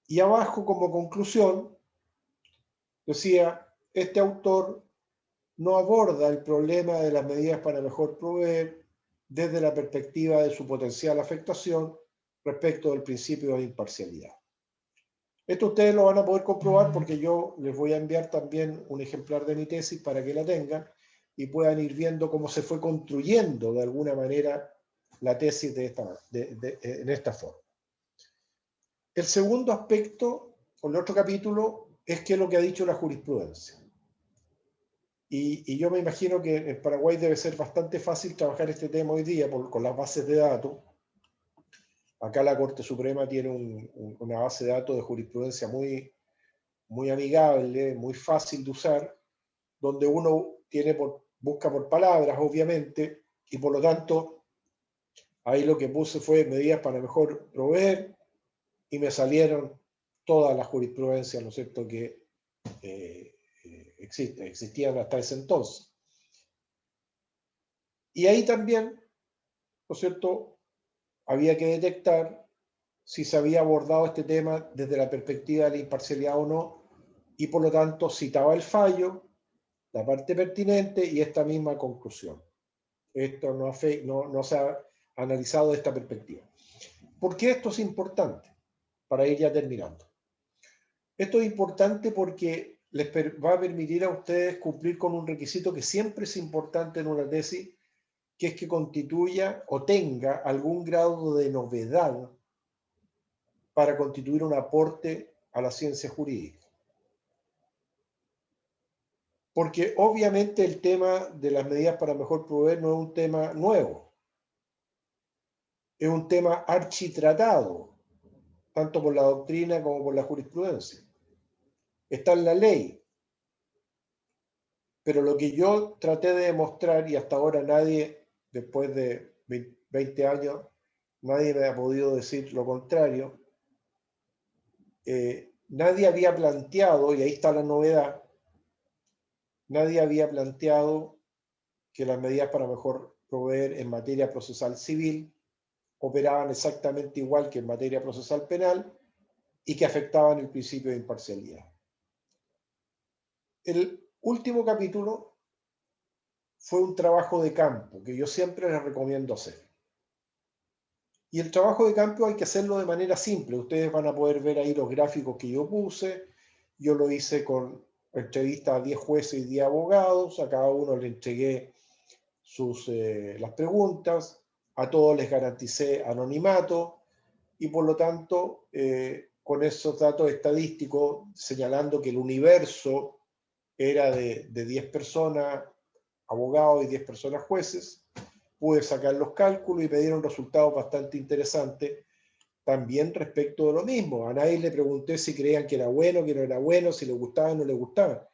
Y abajo, como conclusión, decía, este autor no aborda el problema de las medidas para mejor proveer desde la perspectiva de su potencial afectación respecto del principio de imparcialidad. Esto ustedes lo van a poder comprobar porque yo les voy a enviar también un ejemplar de mi tesis para que la tengan y puedan ir viendo cómo se fue construyendo de alguna manera la tesis en esta forma. El segundo aspecto, o el otro capítulo, es qué es lo que ha dicho la jurisprudencia. Y yo me imagino que en Paraguay debe ser bastante fácil trabajar este tema hoy día con las bases de datos. Acá la Corte Suprema tiene una base de datos de jurisprudencia muy amigable, muy fácil de usar, donde uno busca por palabras, obviamente, y por lo tanto, ahí lo que puse fue medidas para mejor proveer, y me salieron todas las jurisprudencias, ¿no es cierto?, que existían hasta ese entonces. Y ahí también, ¿no es cierto?, había que detectar si se había abordado este tema desde la perspectiva de la imparcialidad o no, y por lo tanto citaba el fallo, la parte pertinente y esta misma conclusión. Esto no se ha analizado de esta perspectiva. ¿Por qué esto es importante? Para ir ya terminando. Esto es importante porque les va a permitir a ustedes cumplir con un requisito que siempre es importante en una tesis, que es que constituya o tenga algún grado de novedad para constituir un aporte a la ciencia jurídica. Porque obviamente el tema de las medidas para mejor proveer no es un tema nuevo. Es un tema architratado, tanto por la doctrina como por la jurisprudencia. está en la ley. Pero lo que yo traté de demostrar, y hasta ahora nadie, después de 20 años, nadie me ha podido decir lo contrario, nadie había planteado, y ahí está la novedad, nadie había planteado que las medidas para mejor proveer en materia procesal civil operaban exactamente igual que en materia procesal penal y que afectaban el principio de imparcialidad. El último capítulo fue un trabajo de campo que yo siempre les recomiendo hacer. Y el trabajo de campo hay que hacerlo de manera simple. Ustedes van a poder ver ahí los gráficos que yo puse. Yo lo hice con entrevistas a 10 jueces y 10 abogados. A cada uno le entregué las preguntas. A todos les garanticé anonimato. Y por lo tanto, con esos datos estadísticos, señalando que el universo era de 10 personas abogados y 10 personas jueces, pude sacar los cálculos y me dieron resultados bastante interesantes también respecto de lo mismo. A nadie le pregunté si creían que era bueno, que no era bueno, si le gustaba o no le gustaba.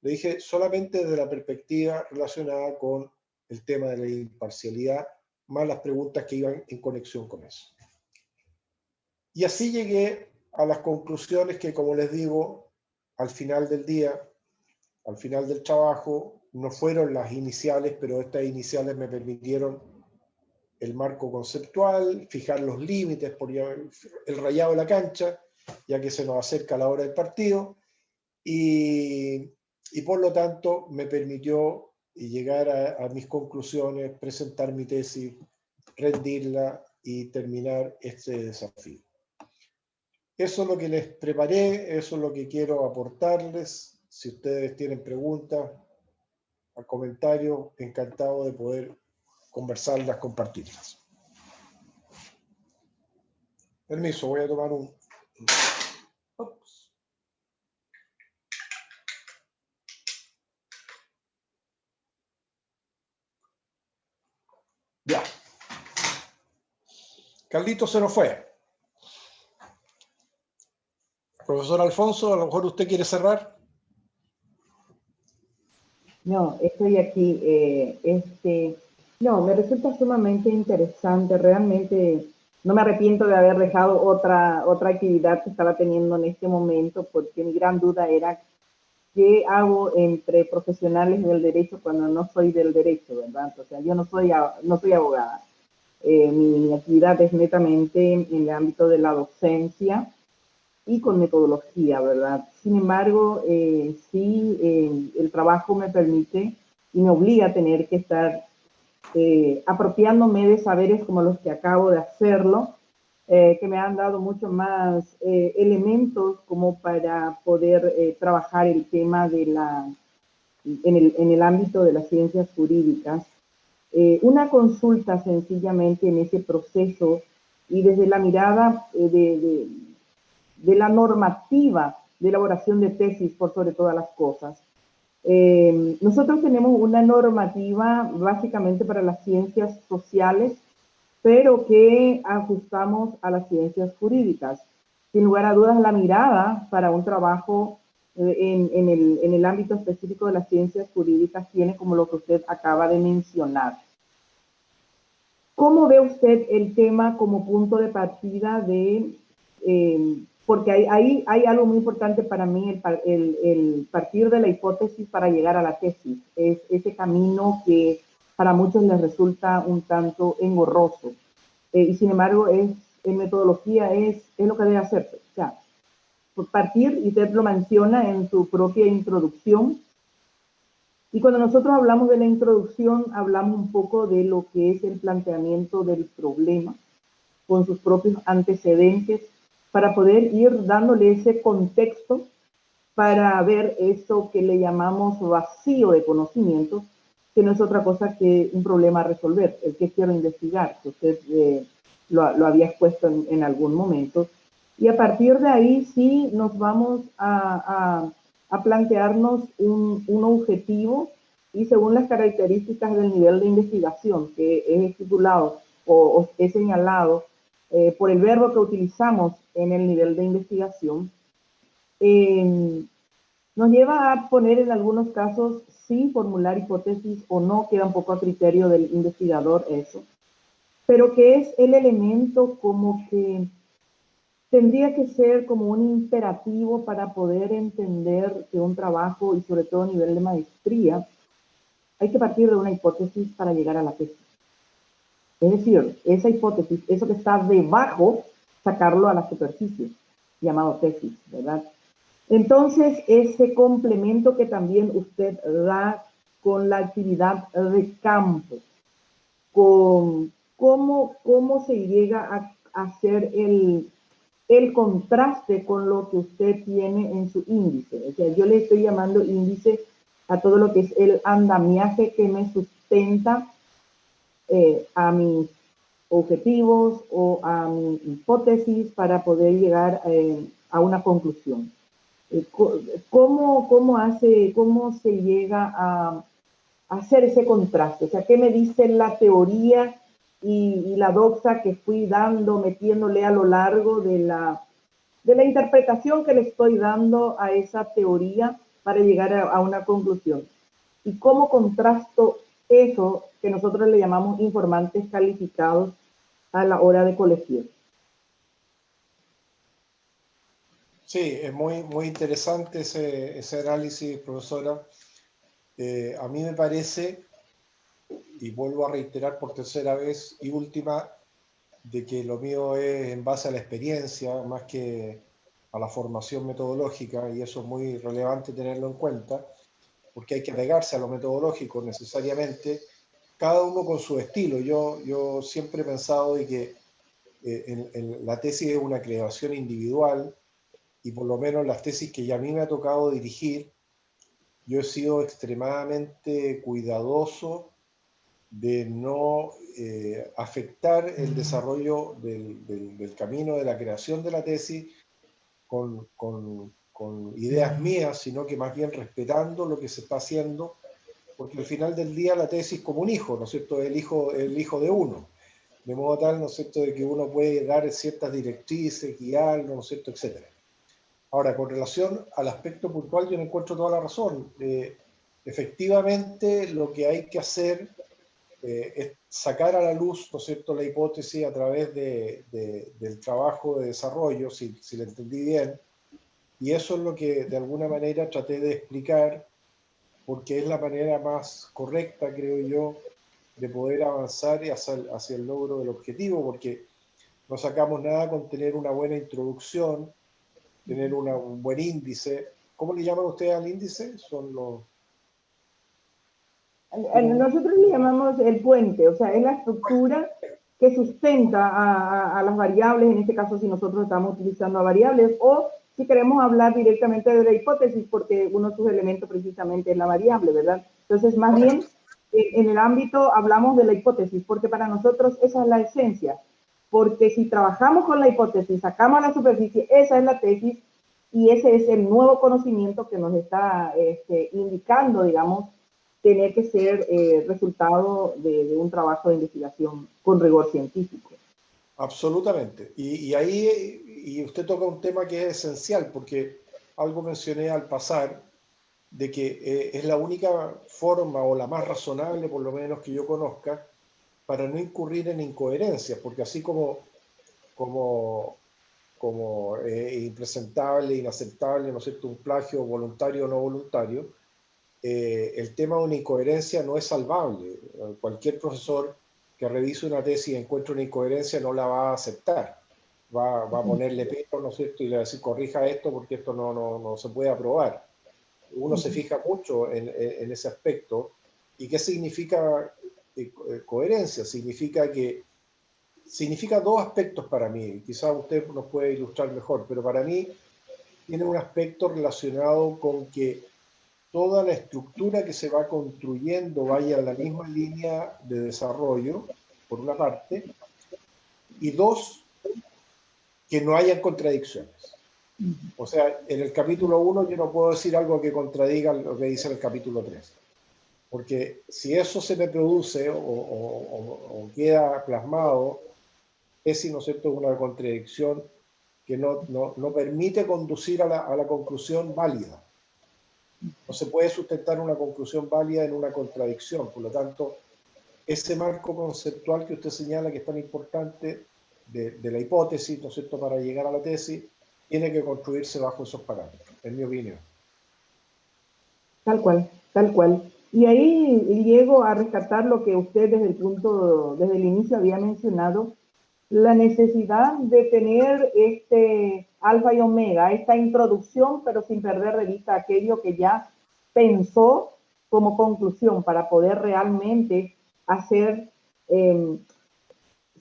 Le dije solamente desde la perspectiva relacionada con el tema de la imparcialidad, más las preguntas que iban en conexión con eso. Y así llegué a las conclusiones que, como les digo, al final del día, al final del trabajo, no fueron las iniciales, pero estas iniciales me permitieron el marco conceptual, fijar los límites, por el rayado de la cancha, ya que se nos acerca la hora del partido, y por lo tanto me permitió llegar a mis conclusiones, presentar mi tesis, rendirla y terminar este desafío. Eso es lo que les preparé, eso es lo que quiero aportarles. Si ustedes tienen preguntas, al comentario, encantado de poder conversarlas, compartirlas. Permiso, voy a tomar un... Ups. Ya. Carlito se nos fue. Profesor Alfonso, a lo mejor usted quiere cerrar. No, estoy aquí. No, me resulta sumamente interesante. Realmente no me arrepiento de haber dejado otra actividad que estaba teniendo en este momento, porque mi gran duda era qué hago entre profesionales del derecho cuando no soy del derecho, ¿verdad? O sea, yo no soy abogada. Mi actividad es netamente en el ámbito de la docencia y con metodología, ¿verdad? Sin embargo, sí, el trabajo me permite y me obliga a tener que estar apropiándome de saberes como los que acabo de hacerlo, que me han dado mucho más elementos como para poder trabajar el tema de en el ámbito de las ciencias jurídicas. Una consulta sencillamente en ese proceso y desde la mirada de la normativa de elaboración de tesis por sobre todas las cosas. Nosotros tenemos una normativa básicamente para las ciencias sociales, pero que ajustamos a las ciencias jurídicas. Sin lugar a dudas, la mirada para un trabajo en el ámbito específico de las ciencias jurídicas tiene como lo que usted acaba de mencionar. ¿Cómo ve usted el tema como punto de partida de... porque ahí hay algo muy importante para mí, el partir de la hipótesis para llegar a la tesis. Es ese camino que para muchos les resulta un tanto engorroso. Y sin embargo, en metodología es lo que debe hacerse. O sea, partir, y usted lo menciona en su propia introducción. Y cuando nosotros hablamos de la introducción, hablamos un poco de lo que es el planteamiento del problema, con sus propios antecedentes, para poder ir dándole ese contexto para ver eso que le llamamos vacío de conocimiento, que no es otra cosa que un problema a resolver, el que quiero investigar, que usted lo había expuesto en algún momento. Y a partir de ahí sí nos vamos a plantearnos un objetivo y según las características del nivel de investigación que es estipulado o he señalado, por el verbo que utilizamos en el nivel de investigación, nos lleva a poner en algunos casos sí formular hipótesis o no, queda un poco a criterio del investigador eso, pero que es el elemento como que tendría que ser como un imperativo para poder entender que un trabajo, y sobre todo a nivel de maestría, hay que partir de una hipótesis para llegar a la tesis. Es decir, esa hipótesis, eso que está debajo, sacarlo a la superficie, llamado tesis, ¿verdad? Entonces, ese complemento que también usted da con la actividad de campo, con cómo se llega a hacer el contraste con lo que usted tiene en su índice. O sea, yo le estoy llamando índice a todo lo que es el andamiaje que me sustenta a mis objetivos o a mi hipótesis para poder llegar a una conclusión. ¿Cómo se llega a hacer ese contraste? O sea, ¿qué me dice la teoría y la doxa que fui dando, metiéndole a lo largo de la interpretación que le estoy dando a esa teoría para llegar a una conclusión? ¿Y cómo contrasto eso que nosotros le llamamos informantes calificados a la hora de colegir? Sí, es muy interesante ese análisis, profesora. A mí me parece, y vuelvo a reiterar por tercera vez y última, de que lo mío es en base a la experiencia más que a la formación metodológica, y eso es muy relevante tenerlo en cuenta, porque hay que pegarse a lo metodológico necesariamente, cada uno con su estilo. Yo siempre he pensado de que la tesis es una creación individual, y por lo menos las tesis que ya a mí me ha tocado dirigir, yo he sido extremadamente cuidadoso de no afectar el desarrollo del camino de la creación de la tesis con ideas mías, sino que más bien respetando lo que se está haciendo, porque al final del día la tesis es como un hijo, ¿no es cierto? El hijo de uno, de modo tal, ¿no es cierto?, de que uno puede dar ciertas directrices, guiarlo, ¿no es cierto?, etcétera. Ahora, con relación al aspecto puntual, yo no encuentro toda la razón. Efectivamente, lo que hay que hacer es sacar a la luz, ¿no es cierto?, la hipótesis a través del trabajo de desarrollo, si la entendí bien, y eso es lo que de alguna manera traté de explicar, porque es la manera más correcta, creo yo, de poder avanzar hacia el logro del objetivo, porque no sacamos nada con tener una buena introducción, tener un buen índice. ¿Cómo le llaman ustedes al índice? Son los... Nosotros le llamamos el puente, o sea, es la estructura que sustenta a las variables, en este caso si nosotros estamos utilizando variables, o si queremos hablar directamente de la hipótesis, porque uno de sus elementos precisamente es la variable, ¿verdad? Entonces, más bien, en el ámbito hablamos de la hipótesis, porque para nosotros esa es la esencia, porque si trabajamos con la hipótesis, sacamos a la superficie, esa es la tesis, y ese es el nuevo conocimiento que nos está indicando, digamos, tener que ser resultado de un trabajo de investigación con rigor científico. Absolutamente. Y ahí y usted toca un tema que es esencial, porque algo mencioné al pasar, de que es la única forma, o la más razonable por lo menos que yo conozca, para no incurrir en incoherencias, porque así como impresentable, inaceptable, ¿no es cierto?, un plagio voluntario o no voluntario, el tema de una incoherencia no es salvable. Cualquier profesor que revise una tesis y encuentre una incoherencia no la va a aceptar. Va a ponerle pero, ¿no es cierto?, y le va a decir, corrija esto porque esto no se puede aprobar. Uno se fija mucho en ese aspecto. ¿Y qué significa coherencia? Significa dos aspectos para mí. Quizás usted nos puede ilustrar mejor, pero para mí tiene un aspecto relacionado con que toda la estructura que se va construyendo vaya en la misma línea de desarrollo, por una parte, y dos, que no hayan contradicciones. O sea, en el capítulo 1 yo no puedo decir algo que contradiga lo que dice en el capítulo 3. Porque si eso se me produce o queda plasmado, es, ¿no es cierto?, una contradicción que no permite conducir a la conclusión válida. No se puede sustentar una conclusión válida en una contradicción. Por lo tanto, ese marco conceptual que usted señala que es tan importante de la hipótesis, ¿no es cierto?, para llegar a la tesis, tiene que construirse bajo esos parámetros, en mi opinión. Tal cual, tal cual. Y ahí llego a rescatar lo que usted desde el inicio había mencionado, la necesidad de tener este alfa y omega, esta introducción, pero sin perder de vista aquello que ya pensó como conclusión para poder realmente hacer,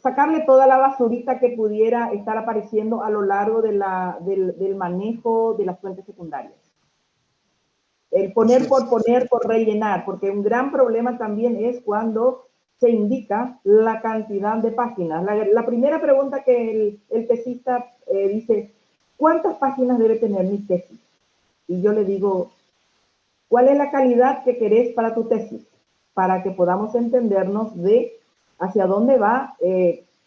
sacarle toda la basurita que pudiera estar apareciendo a lo largo del manejo de las fuentes secundarias. El poner por poner, por rellenar, porque un gran problema también es cuando se indica la cantidad de páginas. La primera pregunta que el tesista dice, ¿cuántas páginas debe tener mi tesis? Y yo le digo, ¿cuál es la calidad que querés para tu tesis? Para que podamos entendernos de hacia dónde va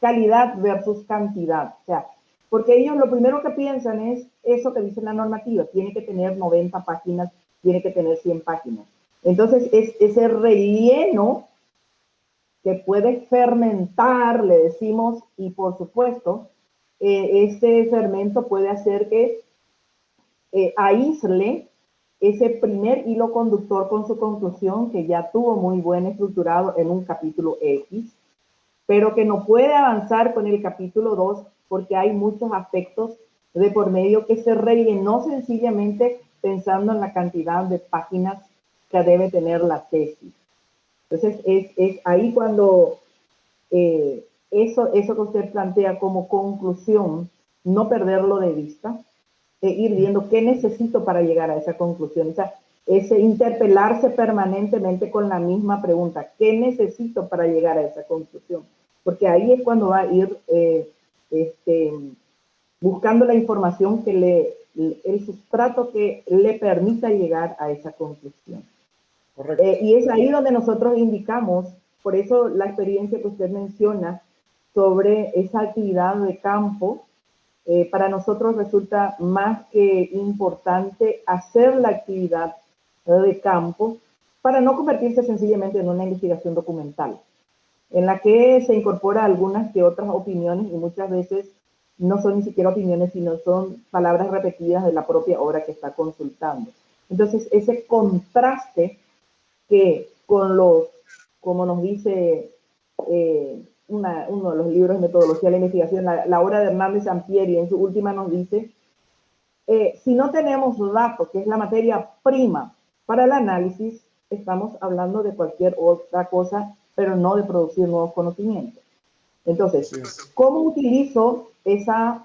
calidad versus cantidad. O sea, porque ellos lo primero que piensan es eso que dice la normativa, tiene que tener 90 páginas, tiene que tener 100 páginas. Entonces, es ese relleno que puede fermentar, le decimos, y por supuesto, ese fermento puede hacer que aísle ese primer hilo conductor con su conclusión, que ya tuvo muy buen estructurado en un capítulo X, pero que no puede avanzar con el capítulo 2 porque hay muchos aspectos de por medio que se rellenó sencillamente pensando en la cantidad de páginas que debe tener la tesis. Entonces, es ahí cuando eso que usted plantea como conclusión, no perderlo de vista, ir viendo qué necesito para llegar a esa conclusión. O sea, ese interpelarse permanentemente con la misma pregunta, ¿qué necesito para llegar a esa conclusión? Porque ahí es cuando va a ir buscando la información que el sustrato que le permita llegar a esa conclusión. Correcto. Y es ahí donde nosotros indicamos, por eso la experiencia que usted menciona sobre esa actividad de campo, para nosotros resulta más que importante hacer la actividad de campo para no convertirse sencillamente en una investigación documental, en la que se incorpora algunas que otras opiniones y muchas veces no son ni siquiera opiniones, sino son palabras repetidas de la propia obra que está consultando. Entonces, ese contraste que con los, como nos dice uno de los libros de metodología de la investigación, la obra de Hernández Sampieri, en su última nos dice, si no tenemos datos, que es la materia prima para el análisis, estamos hablando de cualquier otra cosa, pero no de producir nuevos conocimientos. Entonces, ¿cómo utilizo esa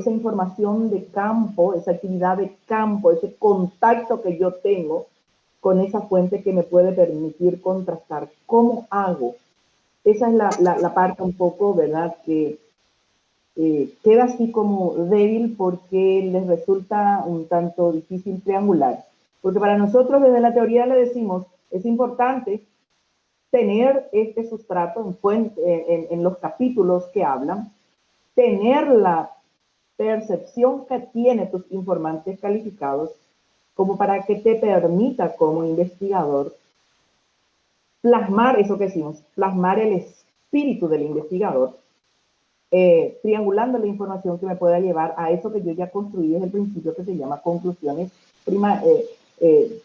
información de campo, esa actividad de campo, ese contacto que yo tengo con esa fuente que me puede permitir contrastar? ¿Cómo hago? Esa es la parte un poco, ¿verdad?, que queda así como débil porque les resulta un tanto difícil triangular. Porque para nosotros desde la teoría le decimos, es importante tener este sustrato en los capítulos que hablan, tener la percepción que tienen tus informantes calificados como para que te permita como investigador plasmar eso que decimos, plasmar el espíritu del investigador, triangulando la información que me pueda llevar a eso que yo ya construí desde el principio, que se llama conclusiones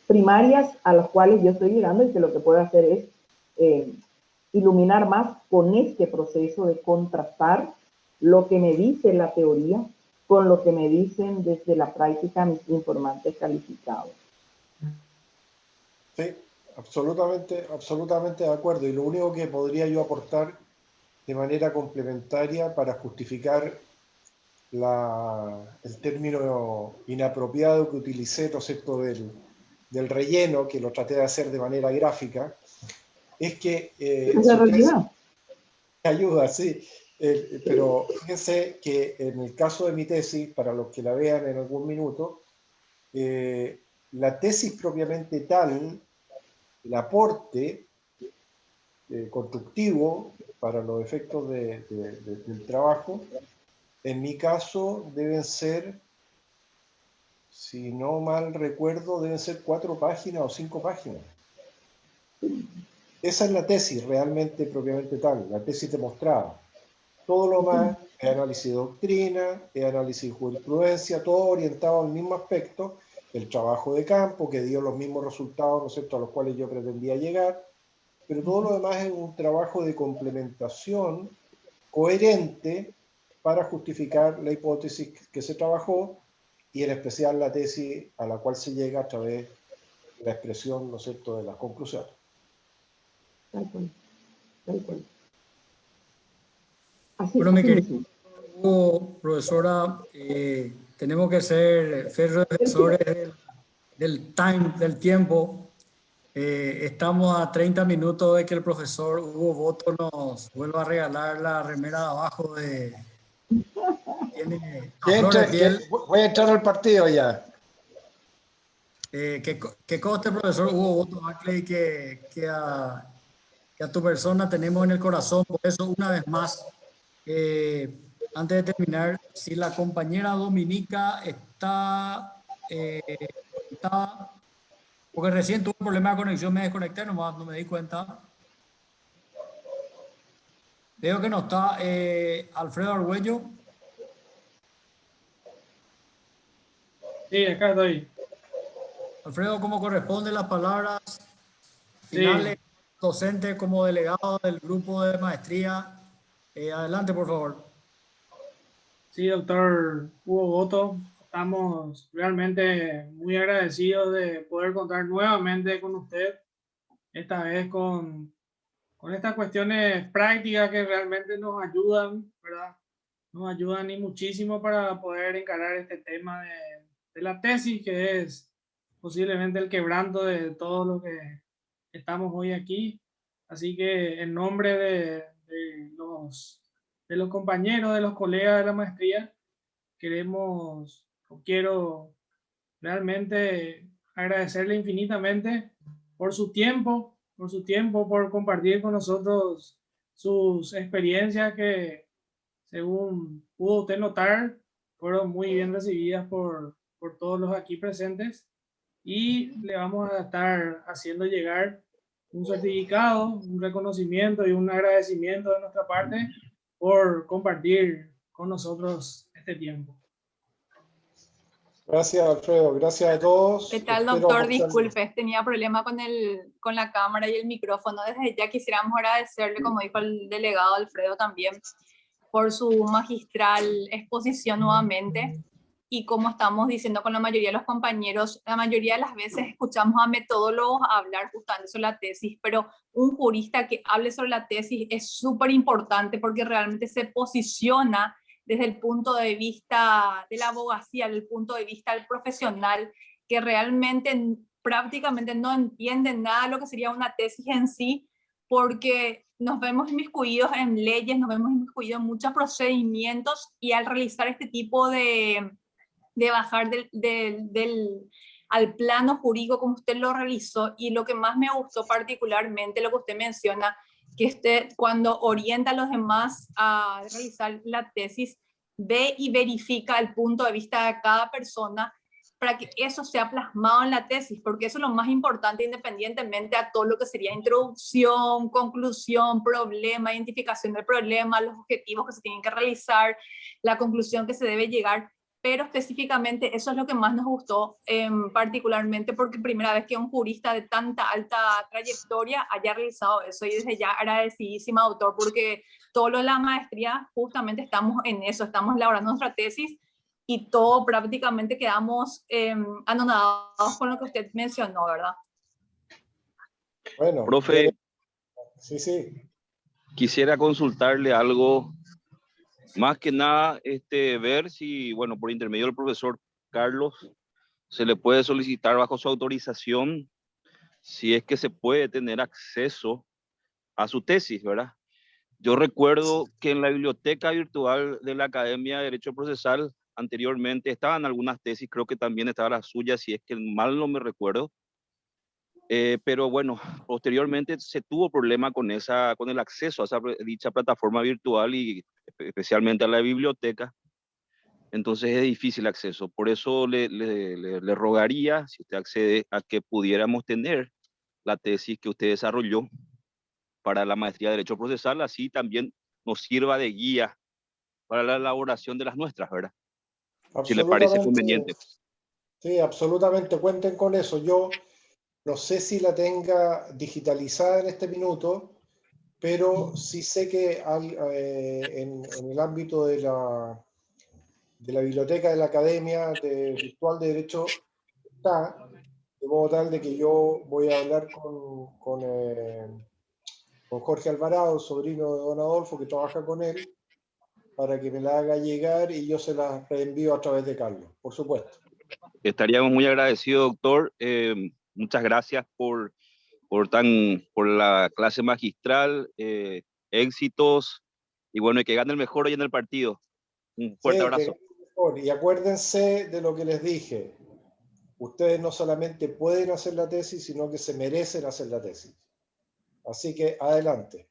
primarias a las cuales yo estoy llegando, y que lo que puedo hacer es iluminar más con este proceso de contrastar lo que me dice la teoría con lo que me dicen desde la práctica mis informantes calificados. Sí, absolutamente de acuerdo. Y lo único que podría yo aportar de manera complementaria para justificar el término inapropiado que utilicé, ¿no es cierto?, del relleno, que lo traté de hacer de manera gráfica, es que ¿Es la realidad? Ayuda, sí. Pero fíjense que en el caso de mi tesis, para los que la vean en algún minuto, la tesis propiamente tal, el aporte constructivo para los efectos del trabajo, en mi caso deben ser si no mal recuerdo, deben ser 4 páginas o 5 páginas. Esa es la tesis realmente propiamente tal, la tesis demostrada. Todo lo más es análisis de doctrina, es análisis de jurisprudencia, todo orientado al mismo aspecto, el trabajo de campo que dio los mismos resultados, ¿no es cierto?, a los cuales yo pretendía llegar, pero todo lo demás es un trabajo de complementación coherente para justificar la hipótesis que se trabajó y en especial la tesis a la cual se llega a través de la expresión, ¿no es cierto?, de las conclusiones. Tal cual, tal cual. Así, Bueno, mi así querido mismo. profesora, tenemos que ser férreos defensores del tiempo. Estamos a 30 minutos de que el profesor Hugo Boto nos vuelva a regalar la remera de abajo tiene a flor de piel. Voy a entrar al partido ya. Que conste, profesor Hugo Boto Ackley, que a tu persona tenemos en el corazón. Por eso, una vez más, antes de terminar, si la compañera Dominica está conectada, porque recién tuve un problema de conexión, me desconecté nomás, no me di cuenta. Veo que no está Alfredo Argüello. Sí, acá estoy. Alfredo, ¿cómo corresponde las palabras finales? Sí, Docente como delegado del grupo de maestría. Adelante, por favor. sí, doctor Hugo Boto. Estamos realmente muy agradecidos de poder contar nuevamente con usted, esta vez con estas cuestiones prácticas que realmente nos ayudan, ¿verdad? Nos ayudan y muchísimo para poder encarar este tema de la tesis, que es posiblemente el quebranto de todo lo que estamos hoy aquí. Así que en nombre de los compañeros, de los colegas de la maestría, quiero realmente agradecerle infinitamente por su tiempo, por compartir con nosotros sus experiencias que, según pudo usted notar, fueron muy bien recibidas por todos los aquí presentes, y le vamos a estar haciendo llegar un certificado, un reconocimiento y un agradecimiento de nuestra parte por compartir con nosotros este tiempo. Gracias, Alfredo. Gracias a todos. ¿Qué tal, Espero doctor? aportar- Disculpe, tenía problema con la cámara y el micrófono. Desde ya quisiéramos agradecerle, como dijo el delegado Alfredo también, por su magistral exposición nuevamente. Y como estamos diciendo con la mayoría de los compañeros, la mayoría de las veces escuchamos a metodólogos hablar justamente sobre la tesis, pero un jurista que hable sobre la tesis es súper importante porque realmente se posiciona desde el punto de vista de la abogacía, desde el punto de vista del profesional, que realmente prácticamente no entiende nada de lo que sería una tesis en sí, porque nos vemos inmiscuidos en leyes, nos vemos inmiscuidos en muchos procedimientos, y al realizar este tipo de bajar al plano jurídico como usted lo realizó, y lo que más me gustó particularmente, lo que usted menciona, que usted cuando orienta a los demás a realizar la tesis, ve y verifica el punto de vista de cada persona para que eso sea plasmado en la tesis, porque eso es lo más importante, independientemente a todo lo que sería introducción, conclusión, problema, identificación del problema, los objetivos que se tienen que realizar, la conclusión que se debe llegar. Pero específicamente eso es lo que más nos gustó, particularmente porque primera vez que un jurista de tanta alta trayectoria haya realizado eso, y desde ya agradecidísima, doctor, porque todo lo de la maestría justamente estamos en eso, estamos elaborando nuestra tesis y todo prácticamente quedamos anonadados con lo que usted mencionó, ¿verdad? Bueno, Profe, sí. quisiera consultarle algo. Más que nada, ver si, bueno, por intermedio del profesor Carlos, se le puede solicitar bajo su autorización si es que se puede tener acceso a su tesis, ¿verdad? Yo recuerdo que en la biblioteca virtual de la Academia de Derecho Procesal anteriormente estaban algunas tesis, creo que también estaba la suya, si es que mal no me recuerdo. Pero bueno, posteriormente se tuvo problema con el acceso a dicha plataforma virtual y especialmente a la biblioteca. entonces es difícil acceso. Por eso le rogaría, si usted accede, a que pudiéramos tener la tesis que usted desarrolló para la maestría de Derecho Procesal, así también nos sirva de guía para la elaboración de las nuestras, ¿verdad? Si le parece conveniente. Sí, absolutamente, cuenten con eso. Yo no sé si la tenga digitalizada en este minuto, pero sí sé que en el ámbito de la biblioteca de la Academia Virtual de Derecho está, de modo tal de que yo voy a hablar con Jorge Alvarado, sobrino de don Adolfo, que trabaja con él, para que me la haga llegar y yo se la reenvío a través de Carlos, por supuesto. Estaríamos muy agradecidos, doctor. Muchas gracias por la clase magistral, éxitos, y bueno, y que gane el mejor hoy en el partido. Un fuerte abrazo. Y acuérdense de lo que les dije. Ustedes no solamente pueden hacer la tesis, sino que se merecen hacer la tesis. Así que adelante.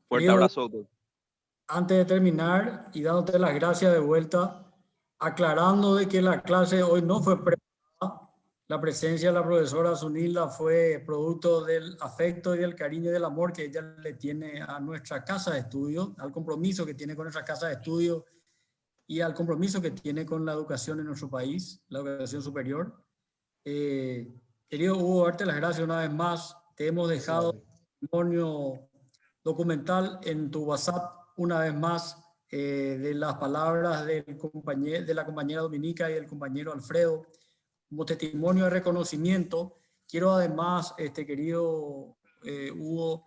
Fuerte abrazo, doctor. Antes de terminar y dándote las gracias de vuelta, aclarando de que la clase hoy no fue preparada, la presencia de la profesora Zunilda fue producto del afecto y del cariño y del amor que ella le tiene a nuestra casa de estudio, al compromiso que tiene con nuestra casa de estudio y al compromiso que tiene con la educación en nuestro país, la educación superior. Querido Hugo, darte las gracias una vez más. Te hemos dejado un testimonio documental en tu WhatsApp una vez más de las palabras de la compañera Dominica y del compañero Alfredo como testimonio de reconocimiento. Quiero además, querido Hugo,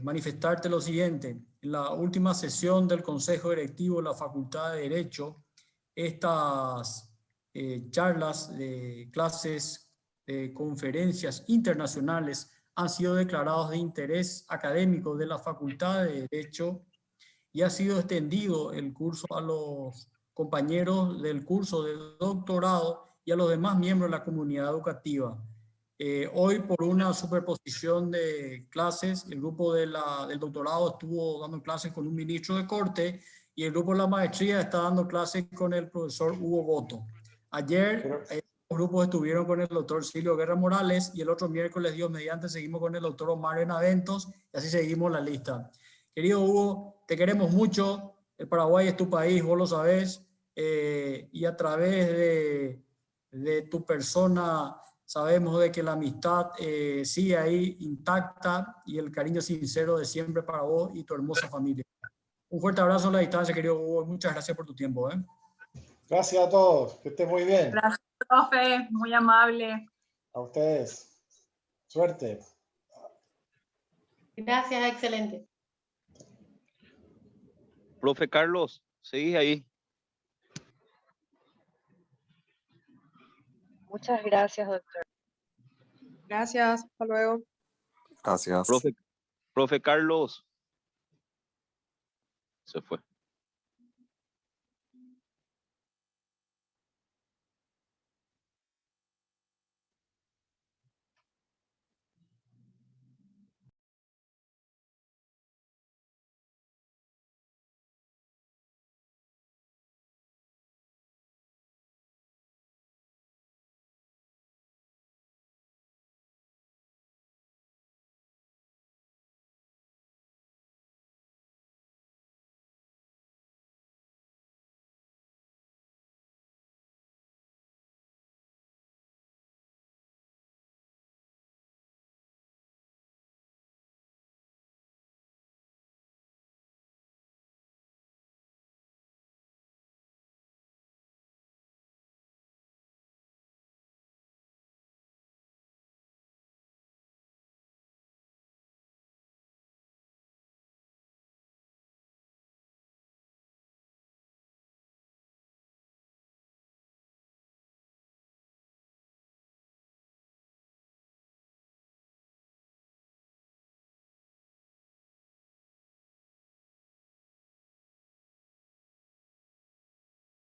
manifestarte lo siguiente. En la última sesión del Consejo Directivo de la Facultad de Derecho, estas charlas, clases, conferencias internacionales han sido declarados de interés académico de la Facultad de Derecho y ha sido extendido el curso a los compañeros del curso de doctorado y a los demás miembros de la comunidad educativa. Hoy, por una superposición de clases, el grupo del doctorado estuvo dando clases con un ministro de corte y el grupo de la maestría está dando clases con el profesor Hugo Boto. Ayer los grupos estuvieron con el doctor Silvio Guerra Morales y el otro miércoles, Dios mediante, seguimos con el doctor Omar Benaventos y así seguimos la lista. Querido Hugo, te queremos mucho, el Paraguay es tu país, vos lo sabés, y a través de tu persona sabemos de que la amistad sigue ahí intacta y el cariño sincero de siempre para vos y tu hermosa familia. Un fuerte abrazo a la distancia, querido Hugo, muchas gracias por tu tiempo. Gracias a todos, que estén muy bien. Gracias, profe, muy amable. A ustedes. Suerte. Gracias, excelente. Profe Carlos, seguís ahí. Muchas gracias, doctor. Gracias, hasta luego. Gracias. Profe Carlos. Se fue.